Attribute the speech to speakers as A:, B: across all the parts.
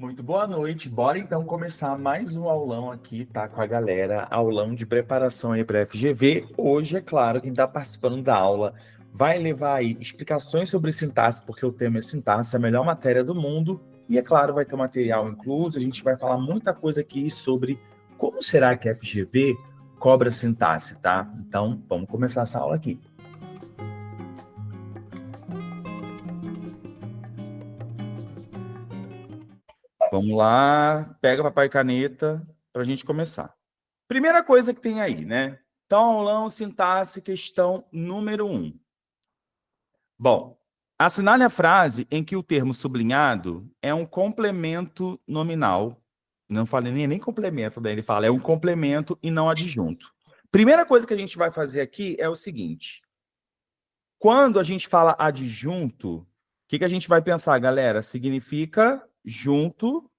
A: Muito boa noite. Bora então começar mais um aulão aqui, tá? Com a galera. Aulão de preparação aí para FGV. Hoje, é claro, quem está participando da aula vai levar aí explicações sobre sintaxe, porque o tema é sintaxe, a melhor matéria do mundo. E, é claro, vai ter material incluso. A gente vai falar muita coisa aqui sobre como será que a FGV cobra sintaxe, tá? Então, vamos começar essa aula aqui. Vamos lá, pega papel e caneta para a gente começar. Primeira coisa que tem aí, né? Então, aulão, sintaxe, questão número 1. Bom, assinale a frase em que o termo sublinhado é um complemento nominal. Não falei nem complemento, daí ele fala, é um complemento e não adjunto. Primeira coisa que a gente vai fazer aqui é o seguinte. Quando a gente fala adjunto, o que a gente vai pensar, galera? Significa junto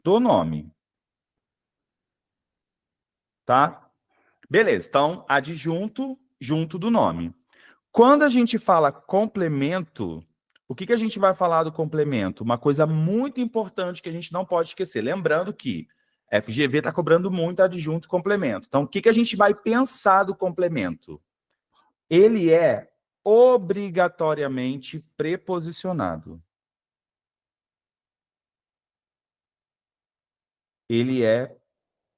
A: do nome. Tá? Beleza, então, adjunto, junto do nome. Quando a gente fala complemento, o que a gente vai falar do complemento? Uma coisa muito importante que a gente não pode esquecer. Lembrando que FGV está cobrando muito adjunto e complemento. Então, o que a gente vai pensar do complemento? Ele é obrigatoriamente preposicionado. Ele é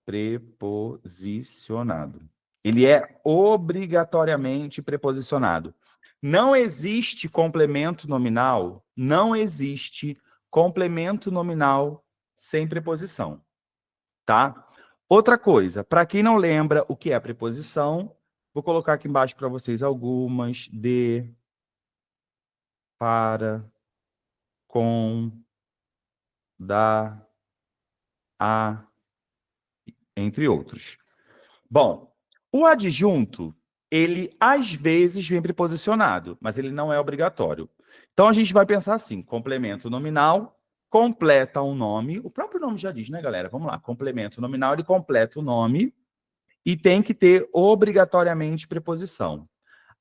A: preposicionado. Ele é obrigatoriamente preposicionado. Não existe complemento nominal, não existe complemento nominal sem preposição, tá? Outra coisa, para quem não lembra o que é preposição, vou colocar aqui embaixo para vocês algumas: de, para, com, da, a, entre outros. Bom, o adjunto, ele às vezes vem preposicionado, mas ele não é obrigatório. Então a gente vai pensar assim: complemento nominal completa um nome. O próprio nome já diz, né, galera? Vamos lá. Complemento nominal, ele completa o nome e tem que ter obrigatoriamente preposição.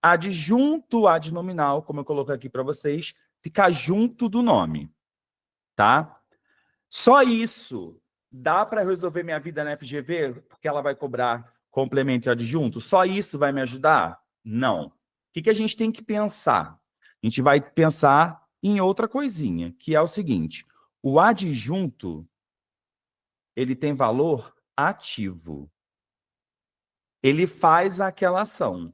A: Adjunto adnominal, como eu coloquei aqui para vocês, fica junto do nome, tá? Só isso dá para resolver minha vida na FGV, porque ela vai cobrar complemento e adjunto? Só isso vai me ajudar? Não. O que a gente tem que pensar? A gente vai pensar em outra coisinha, que é o seguinte: o adjunto, ele tem valor ativo. Ele faz aquela ação.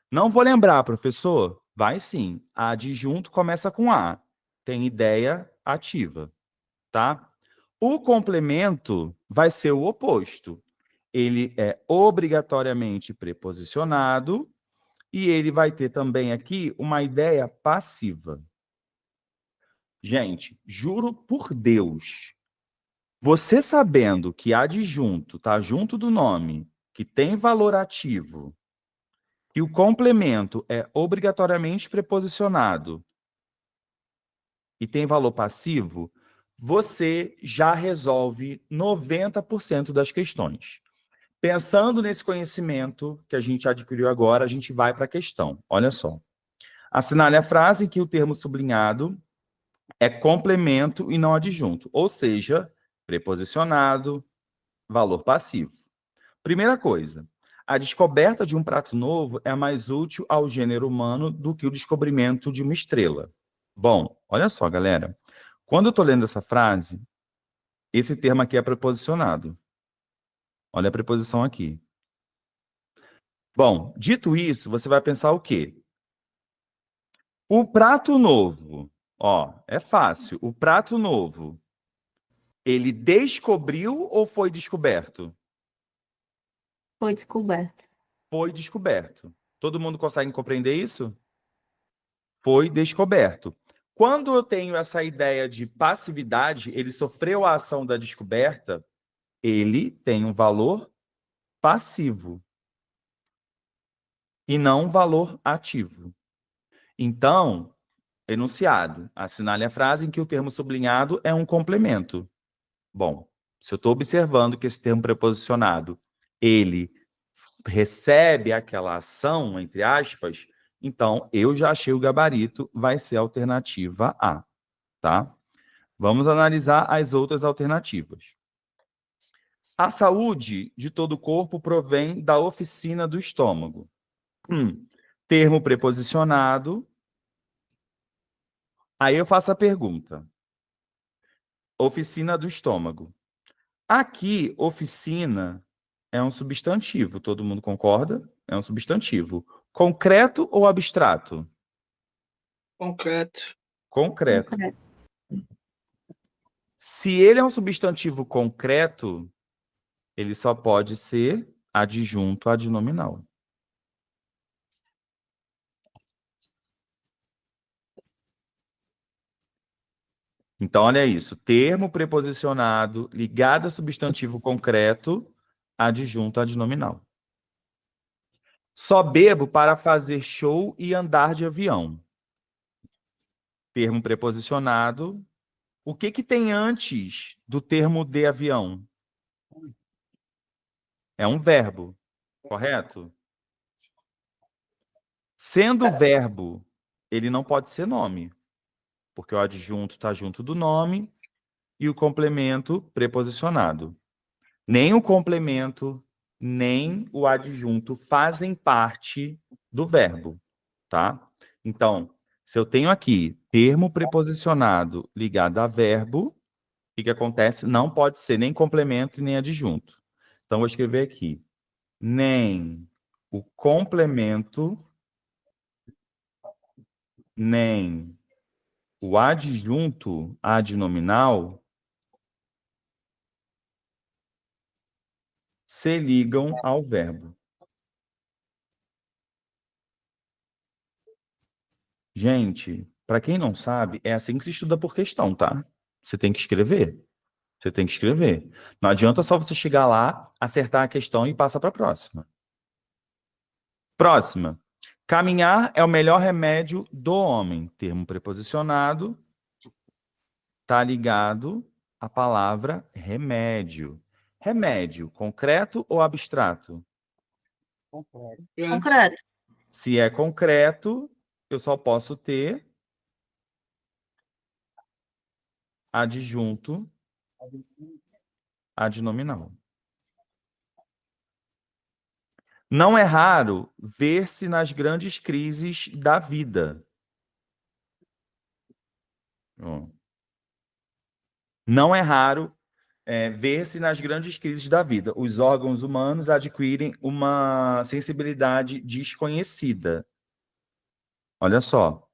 A: Não vou lembrar, professor? Vai sim. Adjunto começa com A. Tem ideia ativa, tá? O complemento vai ser o oposto. Ele é obrigatoriamente preposicionado e ele vai ter também aqui uma ideia passiva. Gente, juro por Deus, você sabendo que adjunto está junto do nome, que tem valor ativo, e o complemento é obrigatoriamente preposicionado e tem valor passivo, você já resolve 90% das questões. Pensando nesse conhecimento que a gente adquiriu agora, a gente vai para a questão. Olha só. Assinale a frase em que o termo sublinhado é complemento e não adjunto, ou seja, preposicionado, valor passivo. Primeira coisa, a descoberta de um prato novo é mais útil ao gênero humano do que o descobrimento de uma estrela. Bom, olha só, galera. Quando eu estou lendo essa frase, esse termo aqui é preposicionado. Olha a preposição aqui. Bom, dito isso, você vai pensar o quê? O prato novo, ó, é fácil. O prato novo, ele descobriu ou foi descoberto?
B: Foi descoberto.
A: Foi descoberto. Todo mundo consegue compreender isso? Foi descoberto. Quando eu tenho essa ideia de passividade, ele sofreu a ação da descoberta, ele tem um valor passivo e não um valor ativo. Então, enunciado, assinale a frase em que o termo sublinhado é um complemento. Bom, se eu estou observando que esse termo preposicionado, ele recebe aquela ação, entre aspas, então eu já achei o gabarito, vai ser a alternativa A, tá? Vamos analisar as outras alternativas. A saúde de todo o corpo provém da oficina do estômago. Termo preposicionado. Aí eu faço a pergunta. Oficina do estômago. Aqui, oficina é um substantivo, todo mundo concorda? É um substantivo. Concreto ou abstrato?
C: Concreto.
A: Concreto.
B: Concreto.
A: Se ele é um substantivo concreto, ele só pode ser adjunto adnominal. Então, olha isso. Termo preposicionado ligado a substantivo concreto, adjunto adnominal. Só bebo para fazer show e andar de avião. Termo preposicionado. O que que tem antes do termo de avião? É um verbo, correto? Sendo verbo, ele não pode ser nome, porque o adjunto está junto do nome e o complemento preposicionado. Nem o complemento, nem o adjunto fazem parte do verbo, tá? Então, se eu tenho aqui termo preposicionado ligado a verbo, o que que acontece? Não pode ser nem complemento e nem adjunto. Então, vou escrever aqui. Nem o complemento, nem o adjunto adnominal se ligam ao verbo. Gente, para quem não sabe, é assim que se estuda por questão, tá? Você tem que escrever. Você tem que escrever. Não adianta só você chegar lá, acertar a questão e passar para a próxima. Próxima. Caminhar é o melhor remédio do homem. Termo preposicionado está ligado à palavra remédio. Remédio, concreto ou abstrato?
B: Concreto.
A: Se é concreto, eu só posso ter adjunto adnominal. Não é raro ver-se nas grandes crises da vida. Ó. Não é raro ver-se nas grandes crises da vida. Os órgãos humanos adquirem uma sensibilidade desconhecida. Olha só.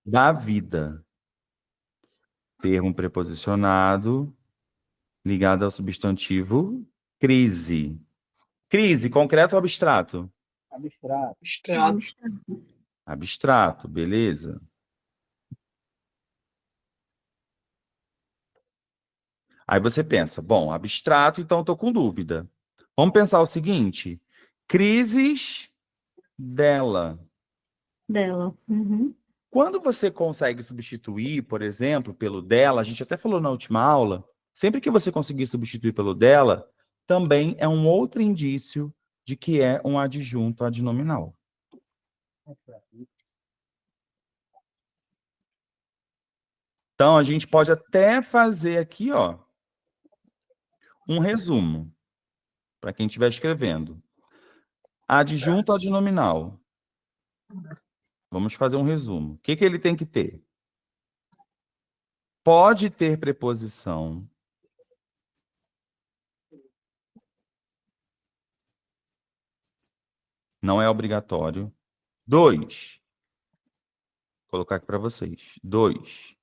A: Da vida. Termo preposicionado ligado ao substantivo crise. Crise, concreto ou abstrato?
C: Abstrato.
A: Abstrato, beleza. Aí você pensa, bom, abstrato, então estou com dúvida. Vamos pensar o seguinte: crises dela.
B: Dela. Uhum.
A: Quando você consegue substituir, por exemplo, pelo dela, a gente até falou na última aula, sempre que você conseguir substituir pelo dela, também é um outro indício de que é um adjunto adnominal. Então, a gente pode até fazer aqui, ó, um resumo, para quem estiver escrevendo. Adjunto adnominal. Vamos fazer um resumo. O que que ele tem que ter? Pode ter preposição. Não é obrigatório. 2. Vou colocar aqui para vocês. 2.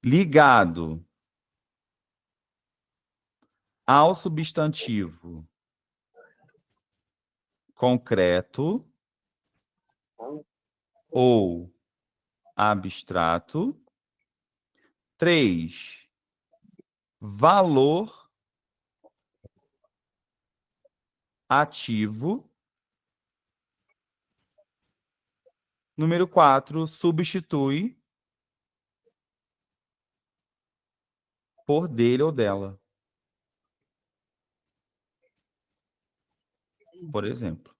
A: Ligado ao substantivo concreto ou abstrato. 3. Valor ativo. Número 4, substitui por dele ou dela. Por exemplo.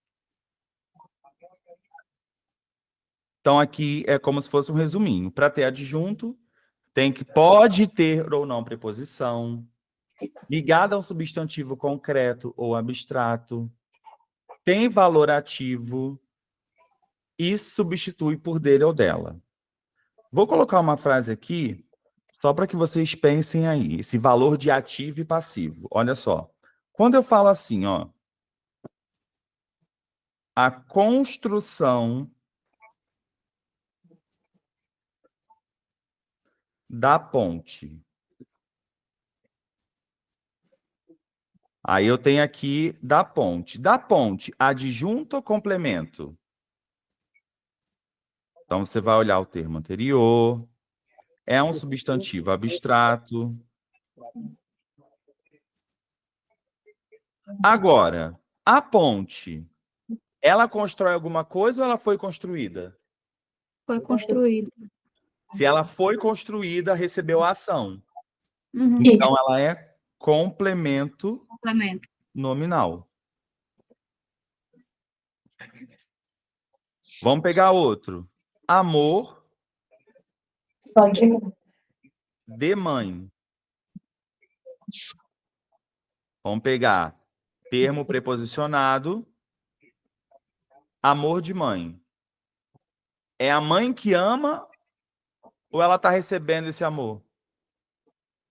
A: Então, aqui é como se fosse um resuminho. Para ter adjunto, pode ter ou não preposição, ligada a um substantivo concreto ou abstrato, tem valor ativo e substitui por dele ou dela. Vou colocar uma frase aqui, só para que vocês pensem aí, esse valor de ativo e passivo. Olha só. Quando eu falo assim, ó, a construção da ponte. Aí eu tenho aqui da ponte. Da ponte, adjunto ou complemento? Então você vai olhar o termo anterior. É um substantivo abstrato. Agora, a ponte, ela constrói alguma coisa ou ela foi construída?
B: Foi construído.
A: Se ela foi construída, recebeu a ação.
B: Uhum.
A: Então, ela é complemento
B: Complemento.
A: nominal. Vamos pegar outro. Amor de mãe. Vamos pegar termo preposicionado, amor de mãe. É a mãe que ama ou ela está recebendo esse amor?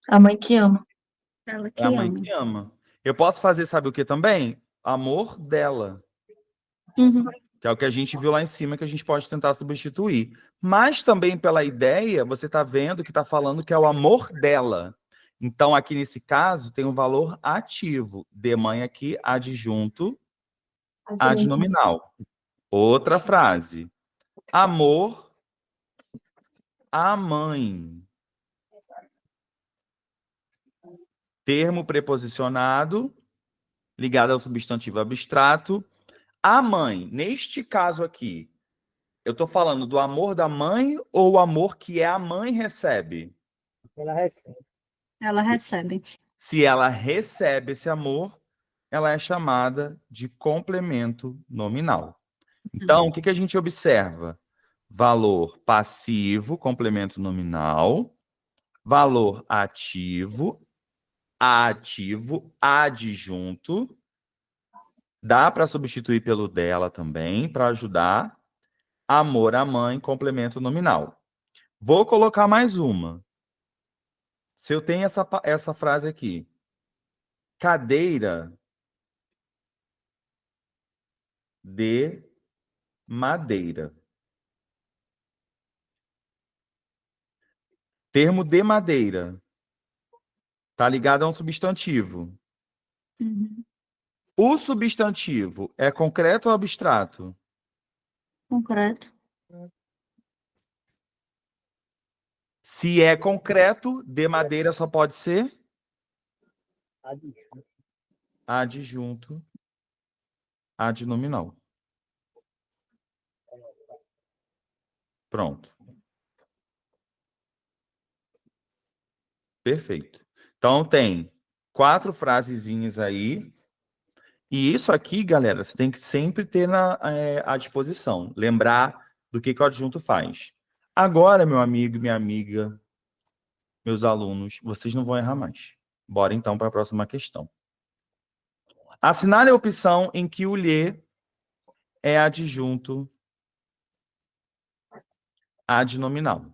D: A mãe que ama.
B: Ela que
A: É a mãe
B: ama.
A: que ama. Eu posso fazer, sabe o que também? Amor dela.
D: Uhum.
A: Que é o que a gente viu lá em cima, que a gente pode tentar substituir. Mas também pela ideia, você está vendo que está falando que é o amor dela. Então, aqui nesse caso, tem um valor ativo. De mãe aqui, adjunto, adnominal. Outra frase. Amor à mãe. Termo preposicionado, ligado ao substantivo abstrato. A mãe, neste caso aqui, eu estou falando do amor da mãe ou o amor que a mãe recebe?
C: Ela recebe.
B: Ela recebe.
A: Se ela recebe esse amor, ela é chamada de complemento nominal. Então, o que a gente observa? Valor passivo, complemento nominal. Valor ativo, adjunto. Dá para substituir pelo dela também, para ajudar. Amor à mãe, complemento nominal. Vou colocar mais uma. Se eu tenho essa frase aqui. Cadeira de madeira. Termo de madeira. Está ligado a um substantivo.
B: Uhum.
A: O substantivo é concreto ou abstrato?
B: Concreto.
A: Se é concreto, de madeira só pode ser
C: Adjunto.
A: adjunto, adnominal. Pronto. Perfeito. Então, tem 4 frasezinhas aí. E isso aqui, galera, você tem que sempre ter à disposição. Lembrar do que o adjunto faz. Agora, meu amigo e minha amiga, meus alunos, vocês não vão errar mais. Bora, então, para a próxima questão. Assinale a opção em que o lhe é adjunto adnominal.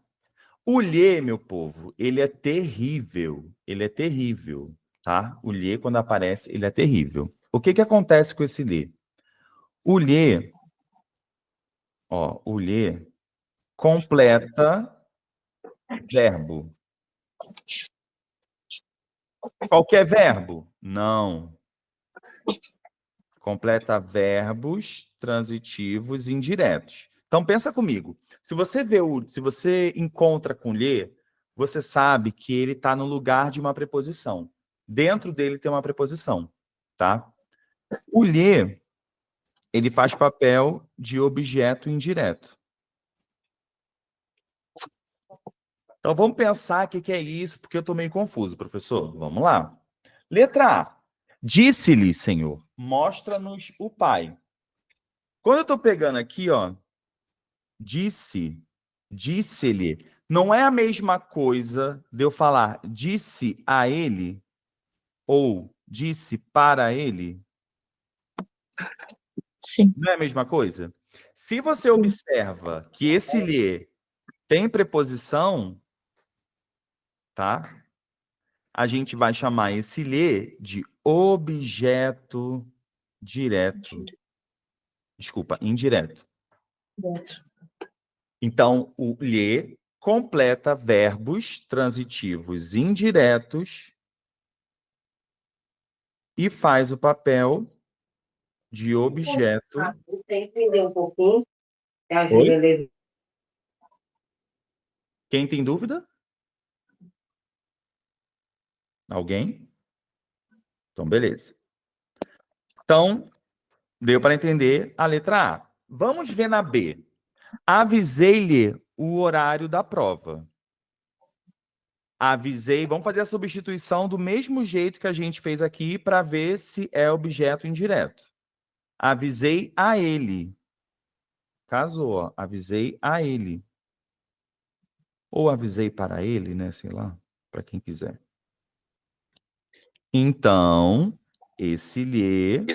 A: O lhe, meu povo, ele é terrível. Ele é terrível, tá? O lhe, quando aparece, ele é terrível. O que acontece com esse lhe? O lhe, ó, o lhe completa verbo. Qualquer verbo? Não. Completa verbos transitivos indiretos. Então pensa comigo. Se você encontra com lhe, você sabe que ele está no lugar de uma preposição. Dentro dele tem uma preposição, tá? O lhe, ele faz papel de objeto indireto. Então vamos pensar o que é isso, porque eu estou meio confuso, professor. Vamos lá. Letra A. Disse-lhe, Senhor, mostra-nos o Pai. Quando eu estou pegando aqui, ó, Disse, disse-lhe. Não é a mesma coisa de eu falar disse a ele ou disse para ele?
D: Sim.
A: Não é a mesma coisa? Se você
D: Sim.
A: observa que esse lhe tem preposição, tá? A gente vai chamar esse lhe de objeto direto. Desculpa, indireto.
D: Direto.
A: Então, o lhe completa verbos transitivos indiretos e faz o papel de objeto.
E: Você entendeu um pouquinho? A
A: Oi?
E: Júlia levou.
A: Quem tem dúvida? Alguém? Então, beleza. Então, deu para entender a letra A. Vamos ver na B. Avisei-lhe o horário da prova. Avisei, vamos fazer a substituição do mesmo jeito que a gente fez aqui para ver se é objeto indireto. Avisei a ele. Casou, ó. Avisei a ele. Ou avisei para ele, né? Sei lá, para quem quiser. Então, esse lhe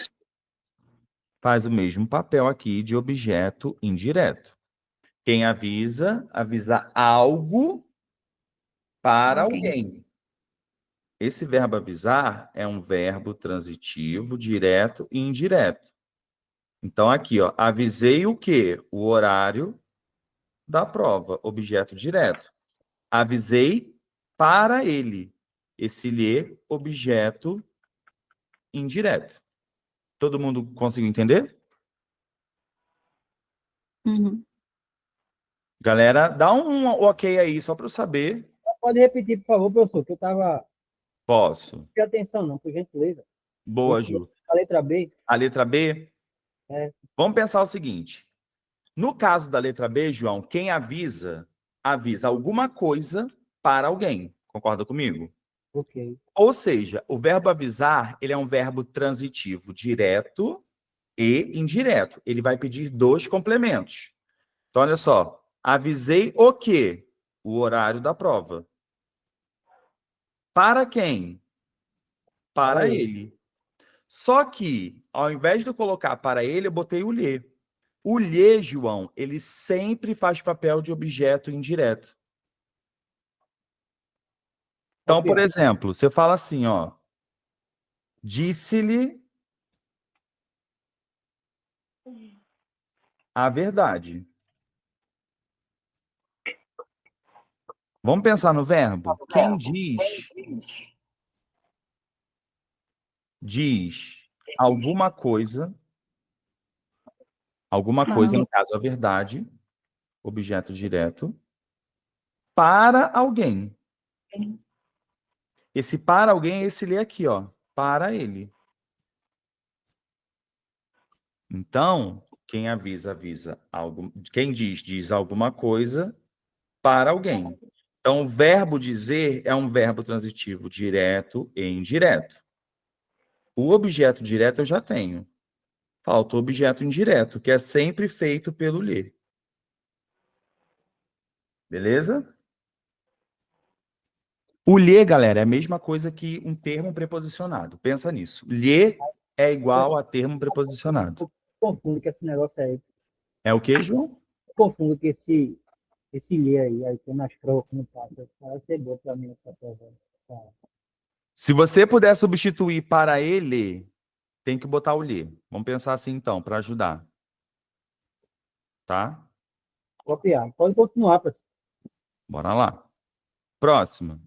A: faz o mesmo papel aqui de objeto indireto. Quem avisa, avisa algo para alguém. Esse verbo avisar é um verbo transitivo, direto e indireto. Então, aqui, ó, avisei o quê? O horário da prova, objeto direto. Avisei para ele. Esse lhe, objeto indireto. Todo mundo conseguiu entender?
B: Uhum.
A: Galera, dá um ok aí, só para eu saber.
C: Pode repetir, por favor, professor, que eu estava...
A: Posso.
C: Não prestei atenção, não, por gentileza.
A: Boa, Ju.
C: A letra B.
A: A letra B?
C: É.
A: Vamos pensar o seguinte. No caso da letra B, João, quem avisa, avisa alguma coisa para alguém. Concorda comigo?
C: Ok.
A: Ou seja, o verbo avisar, ele é um verbo transitivo direto e indireto. Ele vai pedir dois complementos. Então, olha só. Avisei o quê? O horário da prova. Para quem? Para ele. Só que, ao invés de eu colocar para ele, eu botei o lhe. O lhe, João, ele sempre faz papel de objeto indireto. Então, por exemplo, você fala assim, ó. Disse-lhe a verdade. Vamos pensar no verbo? Quem diz alguma coisa, no caso, a verdade, objeto direto, para alguém. Esse para alguém é esse lhe aqui, ó. Para ele. Então, quem avisa, avisa algo. Quem diz alguma coisa para alguém. Então, o verbo dizer é um verbo transitivo direto e indireto. O objeto direto eu já tenho. Falta o objeto indireto, que é sempre feito pelo lhe. Beleza? O lhe, galera, é a mesma coisa que um termo preposicionado. Pensa nisso. Lhe é igual a termo preposicionado.
C: Confundo que esse negócio aí.
A: É o que, João?
C: Confundo que esse lhe aí tem nas provas, como passa. Vai ser bom para mim essa prova.
A: Se você puder substituir para ele, tem que botar o lhe. Vamos pensar assim, então, para ajudar. Tá?
C: Copiar. Pode continuar, professor.
A: Bora lá. Próxima.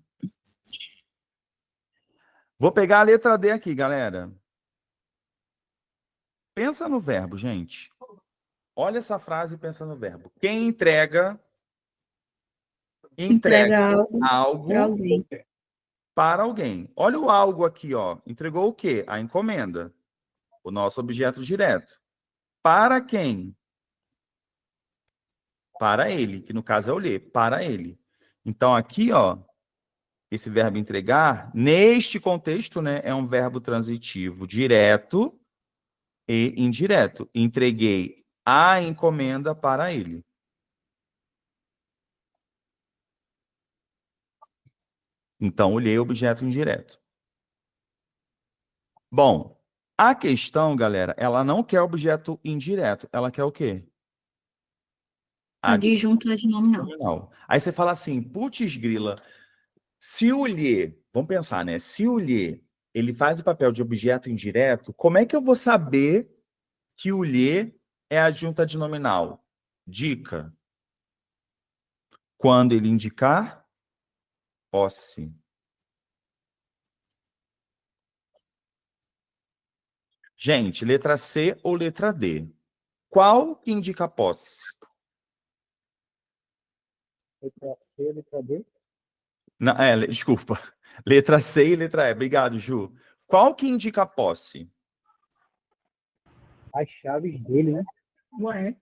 A: Vou pegar a letra D aqui, galera. Pensa no verbo, gente. Olha essa frase e pensa no verbo. Quem entrega algo
B: para alguém.
A: para alguém. Olha o algo aqui, ó. Entregou o quê? A encomenda. O nosso objeto direto. Para quem? Para ele, que no caso é o lhe. Para ele. Então, aqui, ó, esse verbo entregar, neste contexto, né, é um verbo transitivo direto e indireto. Entreguei a encomenda para ele. Então, o lhe é objeto indireto. Bom, a questão, galera, ela não quer objeto indireto. Ela quer o quê?
B: Adjunto adnominal.
A: Adnominal. Aí você fala assim, putz grila, se o lhe, vamos pensar, né? Se o lhe, ele faz o papel de objeto indireto, como é que eu vou saber que o lhe é adjunto adnominal? Dica. Quando ele indicar posse. Gente, letra C ou letra D? Qual que indica posse?
C: Letra C, letra D.
A: Não, desculpa. Letra C e letra E. Obrigado, Ju. Qual que indica posse?
C: As chaves dele, né?
D: Ué.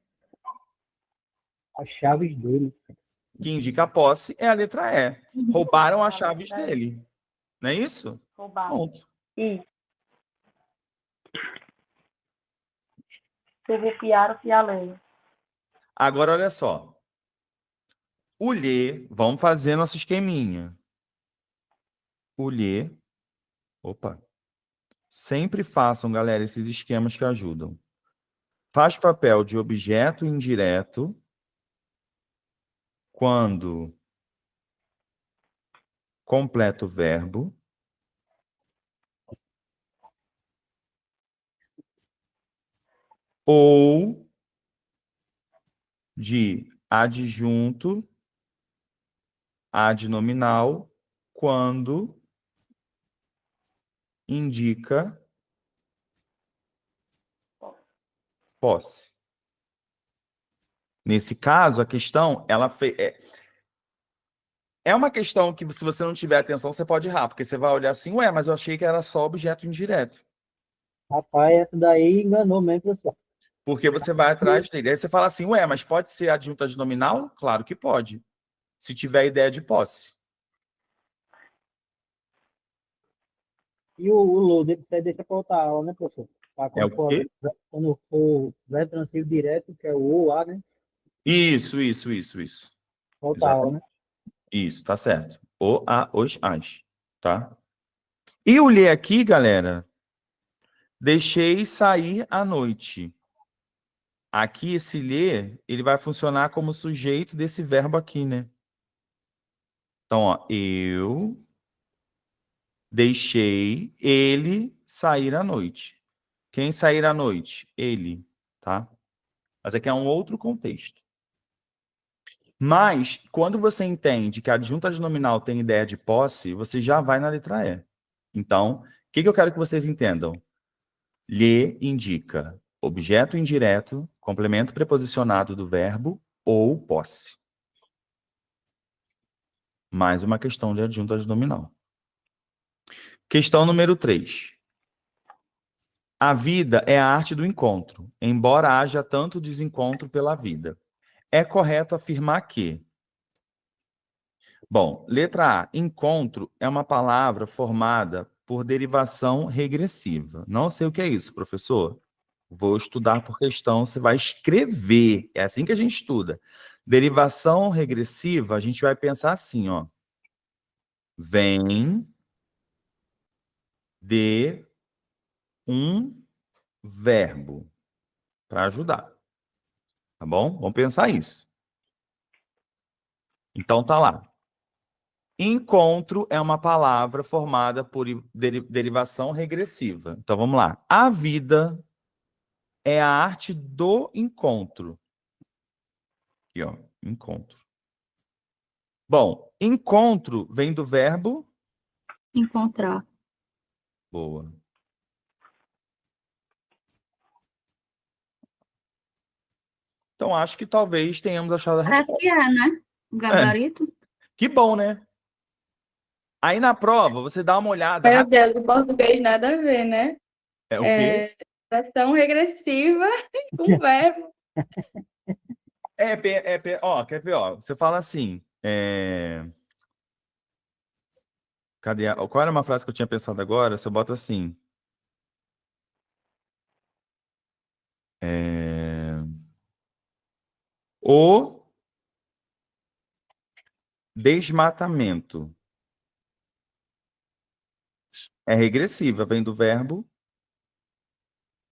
C: As chaves dele.
A: Que indica posse é a letra E. Roubaram as chaves
E: letra E.
A: dele. Não é isso?
E: Roubar.
A: Ponto.
E: Isso. Servifiar o fialeiro.
A: Agora, olha só. O lhe, vamos fazer nosso esqueminha. O lhe, opa. Sempre façam, galera, esses esquemas que ajudam. Faz papel de objeto indireto quando completa o verbo ou de adjunto adnominal quando indica posse. Nesse caso, a questão, é uma questão que, se você não tiver atenção, você pode errar, porque você vai olhar assim, ué, mas eu achei que era só objeto indireto.
C: Rapaz, essa daí enganou mesmo, professor.
A: Porque você vai atrás dele. Aí você fala assim, ué, mas pode ser adjunto adnominal? Claro que pode. Se tiver ideia de posse.
C: E o loader, isso aí deixa para outra aula, né, professor? Pra
A: É o quê?
C: quando for verbo transitivo direto, que é o ou, a, né?
A: Isso.
C: Outra aula, né?
A: Isso, tá certo. O, a, os, as. Tá? E o lhe aqui, galera, deixei sair à noite. Aqui, esse lhe, ele vai funcionar como sujeito desse verbo aqui, né? Então, ó, eu deixei ele sair à noite. Quem sair à noite? Ele, tá? Mas aqui é um outro contexto. Mas, quando você entende que a adjunta adnominal tem ideia de posse, você já vai na letra E. Então, o que eu quero que vocês entendam? Lhe indica objeto indireto, complemento preposicionado do verbo ou posse. Mais uma questão de adjunta adnominal. Questão número 3. A vida é a arte do encontro, embora haja tanto desencontro pela vida. É correto afirmar que... Bom, letra A. Encontro é uma palavra formada por derivação regressiva. Não sei o que é isso, professor. Vou estudar por questão, você vai escrever. É assim que a gente estuda. Derivação regressiva, a gente vai pensar assim, ó. Vem de um verbo para ajudar. Tá bom? Vamos pensar isso. Então tá lá. Encontro é uma palavra formada por derivação regressiva. Então vamos lá. A vida é a arte do encontro. Aqui, ó, encontro. Bom, encontro vem do verbo...
B: Encontrar.
A: Boa. Então, acho que talvez tenhamos achado a
B: Parece que
A: resposta.
B: é, né? O gabarito.
A: Que bom, né? Aí na prova, você dá uma olhada.
D: Meu Deus, o português nada a ver, né?
A: É o quê?
D: Expressão regressiva com verbo.
A: Ó, quer ver, ó? Você fala assim. Cadê? Qual era uma frase que eu tinha pensado agora? Você bota assim. O desmatamento É regressiva, vem do verbo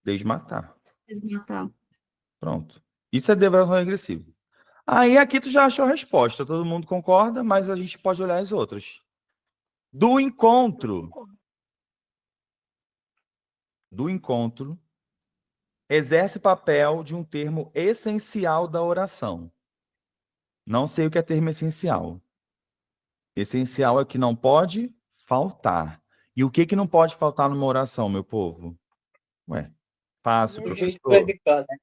A: desmatar.
B: Desmatar.
A: Pronto. Isso é derivação regressiva. Aí aqui tu já achou a resposta. Todo mundo concorda, mas a gente pode olhar as outras. Do encontro, exerce o papel de um termo essencial da oração. Não sei o que é termo essencial. Essencial é que não pode faltar. E o que que não pode faltar numa oração, meu povo? Ué, fácil,
C: Sujeito
A: professor.
C: predicado, né?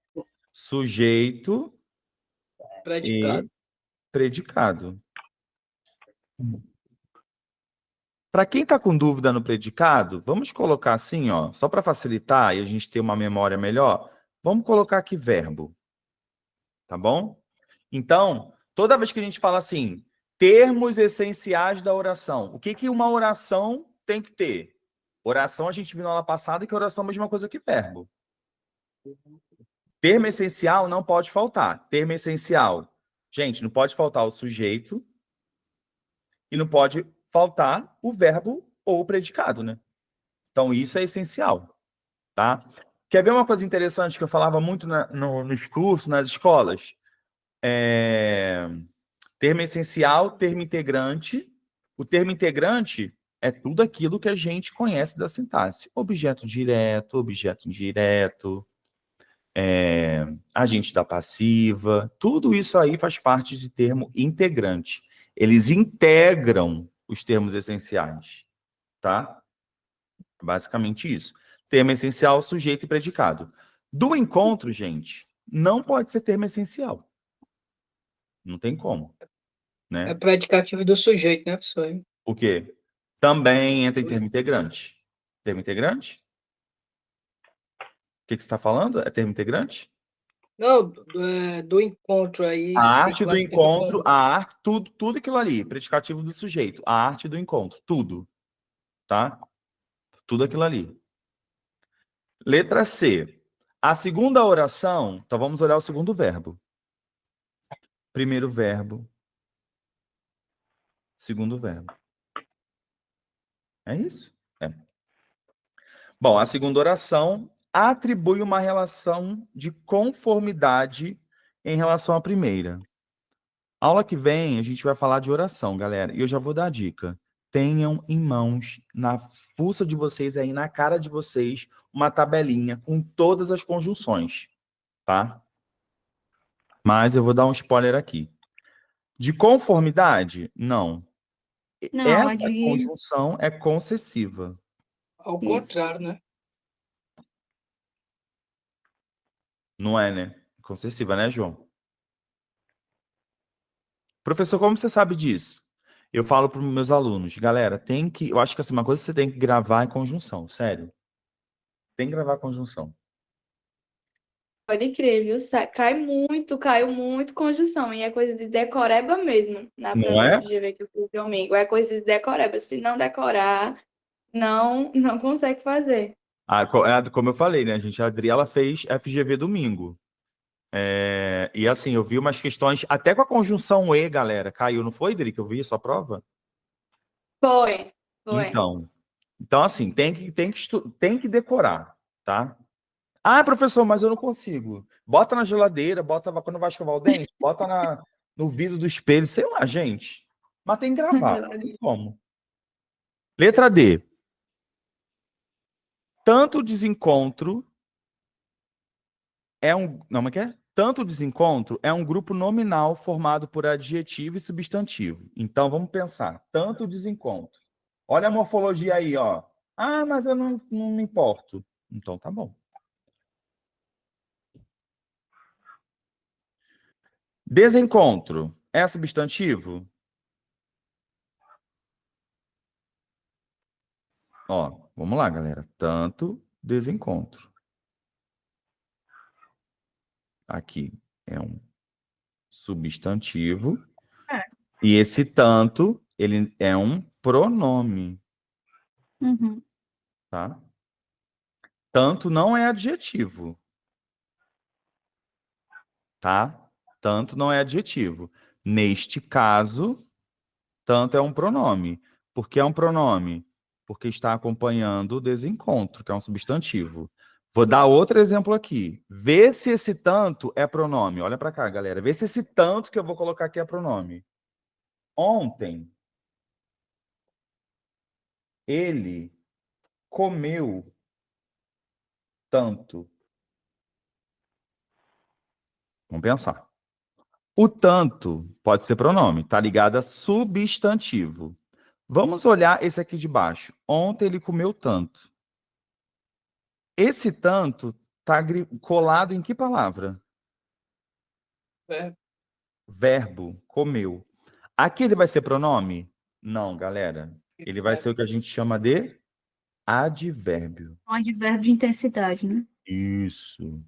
A: Sujeito
C: Predicado.
A: e predicado. Para quem está com dúvida no predicado, vamos colocar assim, ó, só para facilitar e a gente ter uma memória melhor, vamos colocar aqui verbo, tá bom? Então, toda vez que a gente fala assim, termos essenciais da oração, o que que uma oração tem que ter? Oração, a gente viu na aula passada que oração é a mesma coisa que verbo. Termo essencial não pode faltar. Termo essencial, gente, não pode faltar o sujeito e não pode faltar o verbo ou o predicado, né? Então, isso é essencial, tá? Quer ver uma coisa interessante que eu falava muito nos cursos, nas escolas? Termo essencial, termo integrante. O termo integrante é tudo aquilo que a gente conhece da sintaxe. Objeto direto, objeto indireto, agente da passiva, tudo isso aí faz parte de termo integrante. Eles integram os termos essenciais, tá? Basicamente isso. Termo essencial, sujeito e predicado. Do encontro, gente, não pode ser termo essencial. Não tem como,
C: É
A: né?
C: predicativo do sujeito, né, professor?
A: O quê? Também entra em termo integrante. Termo integrante? O que que você está falando? É termo integrante?
C: Não, do encontro aí
A: A
C: se
A: arte do
C: classifica
A: encontro,
C: como...
A: a arte, tudo aquilo ali, predicativo do sujeito. A arte do encontro, tudo, tá? Tudo aquilo ali. Letra C. A segunda oração, então vamos olhar o segundo verbo. Primeiro verbo, segundo verbo. É isso? É. Bom, a segunda oração atribui uma relação de conformidade em relação à primeira. Aula que vem, a gente vai falar de oração, galera. E eu já vou dar a dica. Tenham em mãos, na fuça de vocês aí, na cara de vocês, uma tabelinha com todas as conjunções, tá? Mas eu vou dar um spoiler aqui. De conformidade? Não.
B: Não, é
A: Essa
B: de
A: conjunção é concessiva.
C: Ao
B: isso.
C: contrário, né?
A: Não é, né? Concessiva, né, João? Professor, como você sabe disso? Eu falo para os meus alunos, galera, eu acho que assim, uma coisa que você tem que gravar é conjunção, sério. Tem que gravar conjunção.
D: Pode crer, viu? Caiu muito conjunção. E é coisa de decoreba mesmo. Na
A: Não
D: prova
A: é?
D: de FGV que eu fiz domingo. É coisa de decoreba. Se não decorar, não consegue fazer.
A: Como eu falei, né, gente? A Adriela fez FGV domingo. E assim, eu vi umas questões, até com a conjunção E, galera, caiu, não foi, Adri, que eu vi a sua prova?
D: Foi.
A: Então assim, tem que decorar, tá? Ah, professor, mas eu não consigo. Bota na geladeira, bota quando vai escovar o dente, bota no vidro do espelho, sei lá, gente. Mas tem que gravar, não tem como. Letra D. Tanto desencontro Não, mas é? Tanto desencontro é um grupo nominal formado por adjetivo e substantivo. Então, vamos pensar. Tanto desencontro. Olha a morfologia aí, ó. Ah, mas eu não me importo. Então, tá bom. Desencontro é substantivo? Ó, vamos lá, galera. Tanto desencontro. Aqui é um substantivo.
D: É.
A: E esse tanto, ele é um pronome,
B: Uhum.
A: tá? Tanto não é adjetivo, tá? Tanto não é adjetivo. Neste caso, tanto é um pronome. Por que é um pronome? porque está acompanhando o desencontro, que é um substantivo. Vou dar outro exemplo aqui. Vê se esse tanto é pronome. Olha para cá, galera. Vê se esse tanto que eu vou colocar aqui é pronome. Ontem, ele comeu tanto. Vamos pensar. O tanto pode ser pronome, tá ligado a substantivo. Vamos olhar esse aqui de baixo. Ontem ele comeu tanto. Esse tanto tá colado em que palavra? Verbo, comeu. Aqui ele vai ser pronome? Não, galera. Ele vai ser o que a gente chama de advérbio.
B: Um advérbio de intensidade, né?
A: Isso.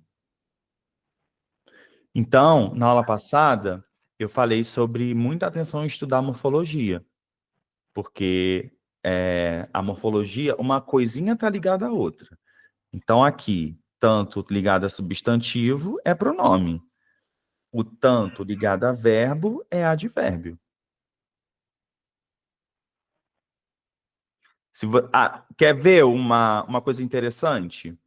A: Então, na aula passada, eu falei sobre muita atenção em estudar morfologia. Porque a morfologia, uma coisinha está ligada à outra. Então, aqui, tanto ligado a substantivo é pronome. O tanto ligado a verbo é advérbio. Quer ver uma coisa interessante?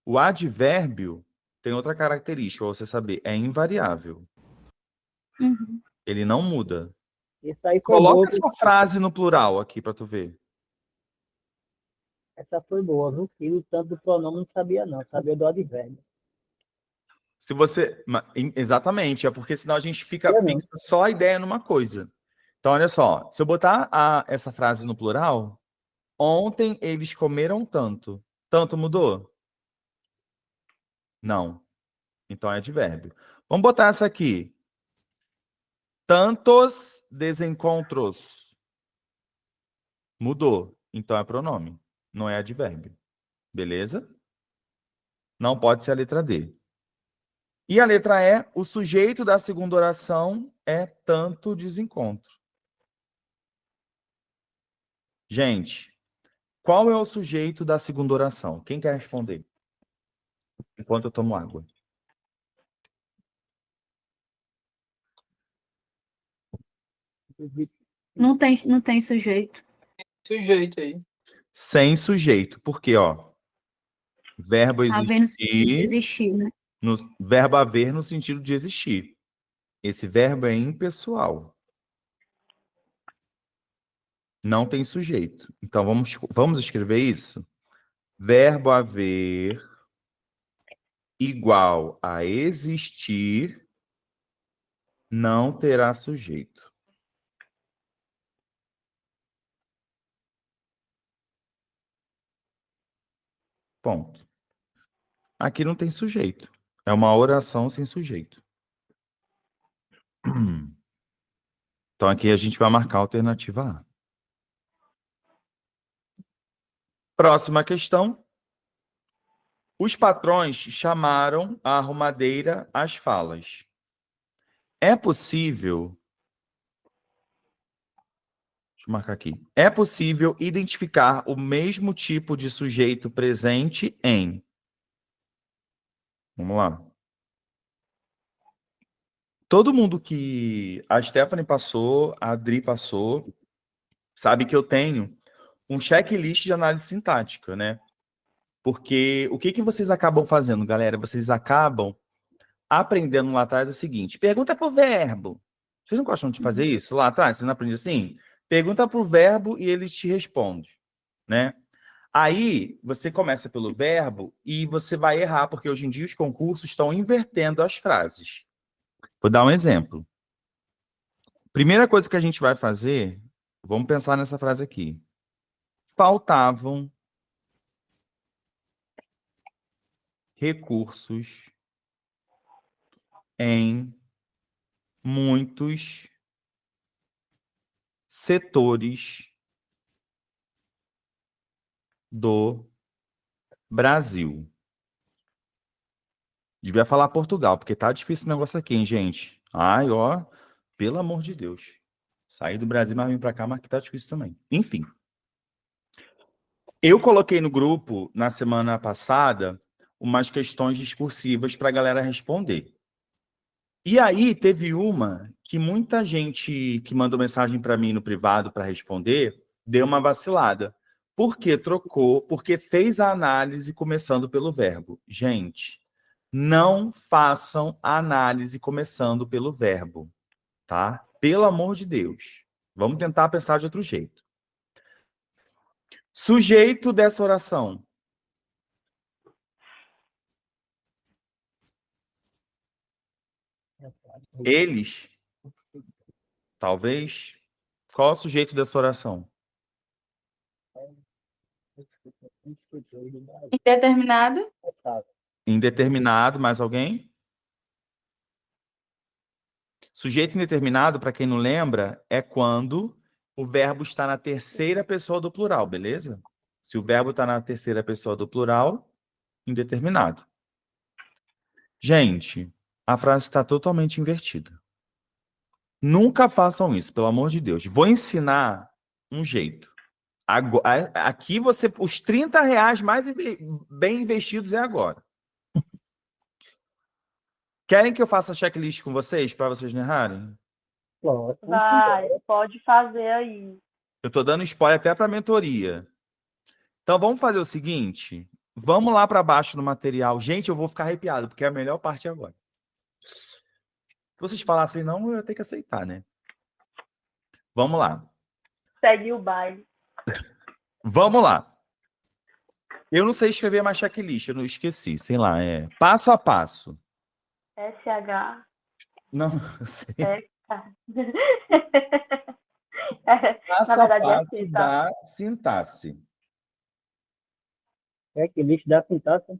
A: O advérbio tem outra característica, pra você saber, é invariável.
B: Uhum.
A: Ele não muda.
C: Isso aí foi
A: Coloca
C: boa.
A: essa frase no plural aqui para tu ver.
C: Essa foi boa, viu? E o tanto do pronome não sabia, não. Sabia do advérbio.
A: Se você. Exatamente, é porque senão a gente fica
C: Eu não.
A: fixa só a ideia numa coisa. Então, olha só, se eu botar essa frase no plural, ontem eles comeram tanto. Tanto mudou? Não. Então é advérbio. Vamos botar essa aqui. Tantos desencontros. Mudou. Então é pronome. Não é advérbio. Beleza? Não pode ser a letra D. E a letra E, o sujeito da segunda oração é tanto desencontro. Gente, qual é o sujeito da segunda oração? Quem quer responder? Enquanto eu tomo água.
B: Não tem sujeito.
F: Sujeito aí.
A: Sem sujeito. Por quê, ó? Verbo
B: Haver no sentido de
A: existir,
B: existir, né?
A: verbo haver no sentido de existir. Esse verbo é impessoal. Não tem sujeito. Então, vamos escrever isso? Verbo haver igual a existir não terá sujeito. Ponto. Aqui não tem sujeito. É uma oração sem sujeito. Então, aqui a gente vai marcar a alternativa A. Próxima questão. Os patrões chamaram a arrumadeira às falas. É possível... Deixa eu marcar aqui. É possível identificar o mesmo tipo de sujeito presente em... Vamos lá. Todo mundo que a Stephanie passou, a Adri passou, sabe que eu tenho um checklist de análise sintática, né? Porque o que vocês acabam fazendo, galera? Vocês acabam aprendendo lá atrás o seguinte: pergunta para o verbo. Vocês não gostam de fazer isso lá atrás? Vocês não aprendem assim? Pergunta para o verbo e ele te responde, né? Aí você começa pelo verbo e você vai errar, porque hoje em dia os concursos estão invertendo as frases. Vou dar um exemplo. Primeira coisa que a gente vai fazer, vamos pensar nessa frase aqui. Faltavam recursos em muitos setores do Brasil. Devia falar Portugal, porque tá difícil o negócio aqui, hein, gente? Ai, ó, pelo amor de Deus. Saí do Brasil, mas vim para cá, mas que tá difícil também. Enfim. Eu coloquei no grupo, na semana passada, umas questões discursivas para a galera responder. E aí teve uma que muita gente que mandou mensagem para mim no privado para responder, deu uma vacilada. Por que trocou? Porque fez a análise começando pelo verbo. Gente, não façam a análise começando pelo verbo, tá? Pelo amor de Deus. Vamos tentar pensar de outro jeito. Sujeito dessa oração. Eles, talvez. Qual é o sujeito dessa oração?
D: Indeterminado?
A: Indeterminado, mais alguém? Sujeito indeterminado, para quem não lembra, é quando o verbo está na terceira pessoa do plural, beleza? Se o verbo está na terceira pessoa do plural, indeterminado. Gente, a frase está totalmente invertida. Nunca façam isso, pelo amor de Deus. Vou ensinar um jeito. Aqui você, os R$ 30 mais bem investidos é agora. Querem que eu faça checklist com vocês, para vocês não errarem?
F: Vai, pode fazer aí.
A: Eu estou dando spoiler até para a mentoria. Então, vamos fazer o seguinte. Vamos lá para baixo no material. Gente, eu vou ficar arrepiado, porque é a melhor parte agora. Se vocês falassem não, eu ia ter que aceitar, né? Vamos lá.
F: Segue o baile.
A: Vamos lá. Eu não sei escrever mais checklist, eu não esqueci. Sei lá, é passo a passo.
F: SH.
A: Não, eu sei. Passo
F: Na verdade,
A: a
F: é
A: passo
F: assim, tá?
A: da sintaxe.
C: É que lixo da sintaxe.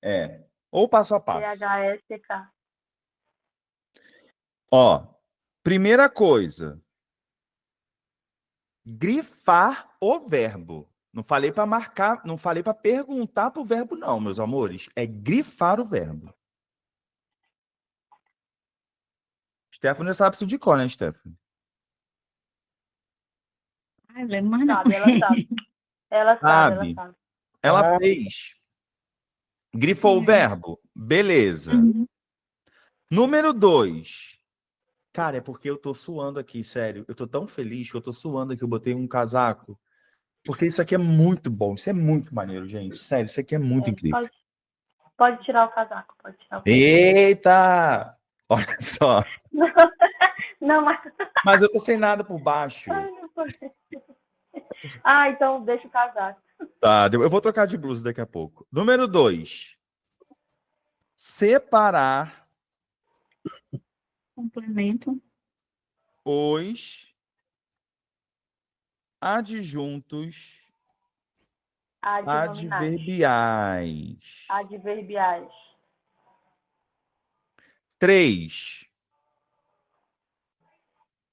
A: É. Ou passo a passo.
F: CHSK.
A: Ó, primeira coisa. Grifar o verbo. Não falei para marcar, não falei para perguntar pro verbo, não, meus amores. É grifar o verbo. Stephanie já sabe isso de cor, né, Stephanie?
B: Ai, lembro mais não.
F: Sabe, ela sabe. Ela
A: Sabe.
F: sabe.
A: Ela fez. Grifou o verbo. Beleza.
B: Uhum.
A: Número 2. Cara, é porque eu tô suando aqui, sério. Eu tô tão feliz que eu tô suando aqui. Eu botei um casaco. Porque isso aqui é muito bom. Isso é muito maneiro, gente. Sério, isso aqui é muito incrível.
F: Pode tirar o casaco. Pode tirar o casaco.
A: Eita! Olha só.
F: Não, mas...
A: Mas eu tô sem nada por baixo.
F: Ah, então deixa o casaco.
A: Tá, eu vou trocar de blusa daqui a pouco. Número 2. Separar
B: Complemento.
A: os adjuntos adverbiais.
F: Adverbiais.
A: 3.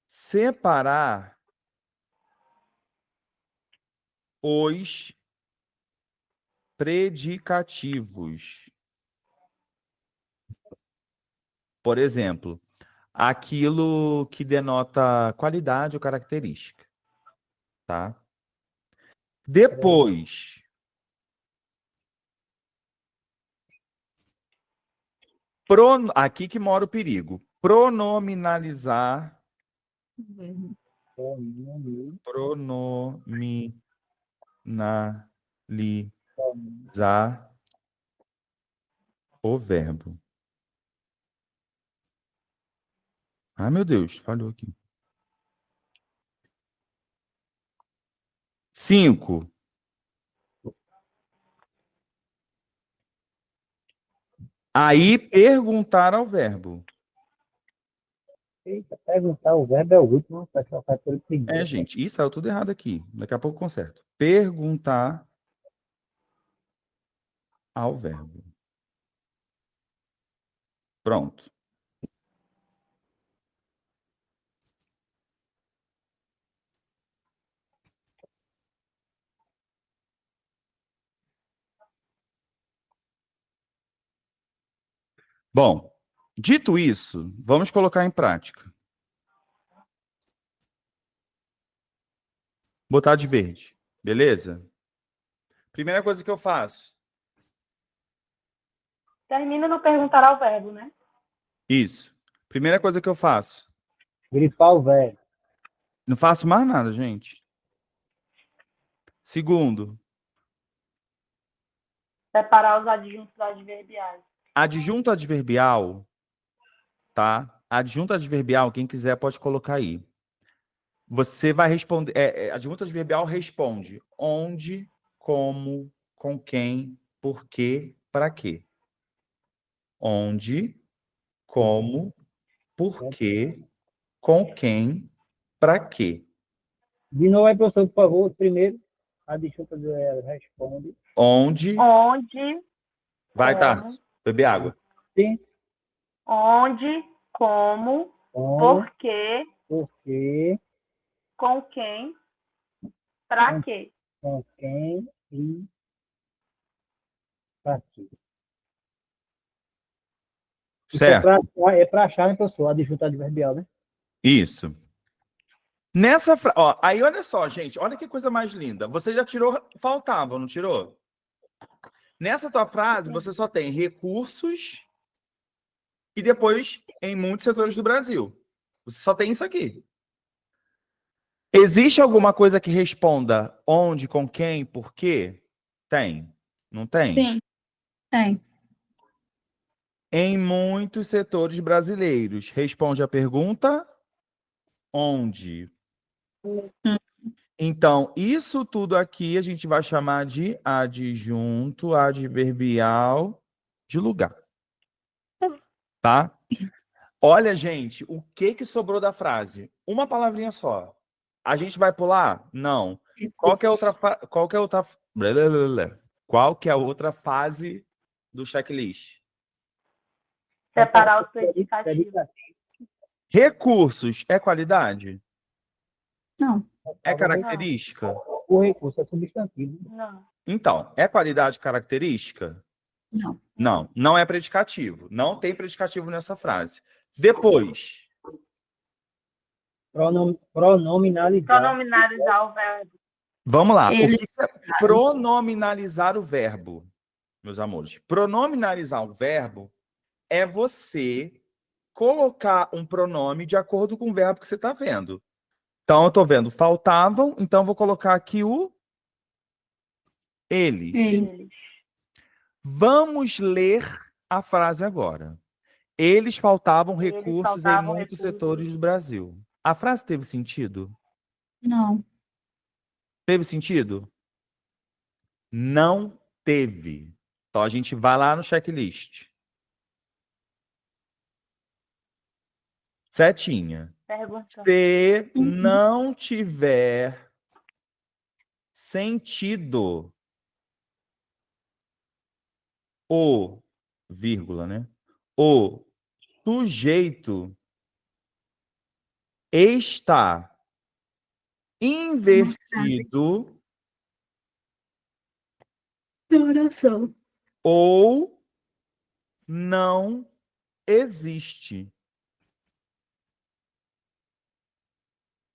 A: Separar os predicativos. Por exemplo, aquilo que denota qualidade ou característica. Tá? Depois, aqui que mora o perigo. Pronominalizar. Pronominalizar o verbo. Ai, meu Deus, falhou aqui. 5. Aí perguntar ao verbo.
C: Eita, perguntar o verbo é o último, o pessoal faz pelo primeiro.
A: É, gente, isso saiu tudo errado aqui. Daqui a pouco eu conserto. Perguntar ao verbo. Pronto. Bom, dito isso, vamos colocar em prática. Botar de verde, beleza? Primeira coisa que eu faço.
F: Termina no perguntar ao verbo, né?
A: Isso. Primeira coisa que eu faço.
C: Grifar o verbo.
A: Não faço mais nada, gente. Segundo,
F: Separar os adjuntos adverbiais.
A: adjunto adverbial, tá? Adjunto adverbial, quem quiser pode colocar aí. Você vai responder. Adjunto adverbial responde onde, como, com quem, por quê, para quê. Onde, como, por quê, com quem, para quê.
C: De novo aí, professor, por favor, primeiro, a disjunta responde.
A: Onde.
F: Onde,
A: Vai,
F: como,
A: Tarso. Beber água.
C: Sim,
F: onde, como,
C: como,
F: por quê,
C: por quê,
F: com quem, pra quê.
C: com quem e para quê. Isso
A: Certo.
C: é para achar, né, professor? A disjunta adverbial, né?
A: Isso. Aí olha só, gente, olha que coisa mais linda. Você já tirou, faltava, não tirou? Nessa tua frase, você só tem recursos e depois em muitos setores do Brasil. Você só tem isso aqui. Existe alguma coisa que responda onde, com quem, por quê? Tem. Não tem?
D: Sim.
B: Tem.
A: Em muitos setores brasileiros. Responde a pergunta onde. Então, isso tudo aqui a gente vai chamar de adjunto adverbial de lugar. Tá? Olha, gente, o que sobrou da frase? Uma palavrinha só. A gente vai pular? Não. Qual que é a outra fase do checklist?
F: Separar os predicativos.
A: Recursos é qualidade?
B: Não.
A: É característica?
C: O recurso é substantivo.
F: Não.
A: Então, é qualidade característica?
B: Não.
A: Não, não é predicativo. Não tem predicativo nessa frase. Depois,
C: Pronominalizar.
F: Pronominalizar o verbo.
A: vamos lá.
B: Ele-
A: O que é pronominalizar o verbo, meus amores? Pronominalizar o verbo é você colocar um pronome de acordo com o verbo que você está vendo. Então, eu estou vendo faltavam, então eu vou colocar aqui o eles.
B: Ele.
A: Vamos ler a frase agora. Eles faltavam
F: Eles
A: recursos
F: faltavam
A: em muitos
F: recursos.
A: setores do Brasil. A frase teve sentido?
B: Não.
A: Teve sentido? Não teve. Então a gente vai lá no checklist. Setinha.
F: Pergunta.
A: Se não tiver sentido o, vírgula, né? O sujeito está invertido
B: Oração.
A: ou não existe.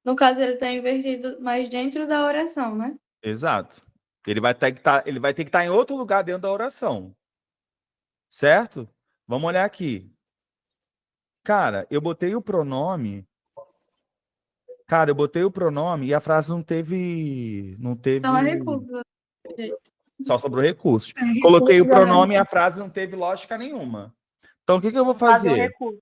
D: No caso, ele está invertido mais dentro da oração, né?
A: Exato. Ele vai ter que estar em outro lugar dentro da oração. Certo? Vamos olhar aqui. Cara, eu botei o pronome. Cara, eu botei o pronome e a frase não teve.
D: Então, é recurso.
A: Só sobrou recursos.
B: É,
A: Coloquei o
B: recursos,
A: pronome e a frase não teve lógica nenhuma. Então, o que eu vou
F: Fazer o
A: fazer?
F: recurso.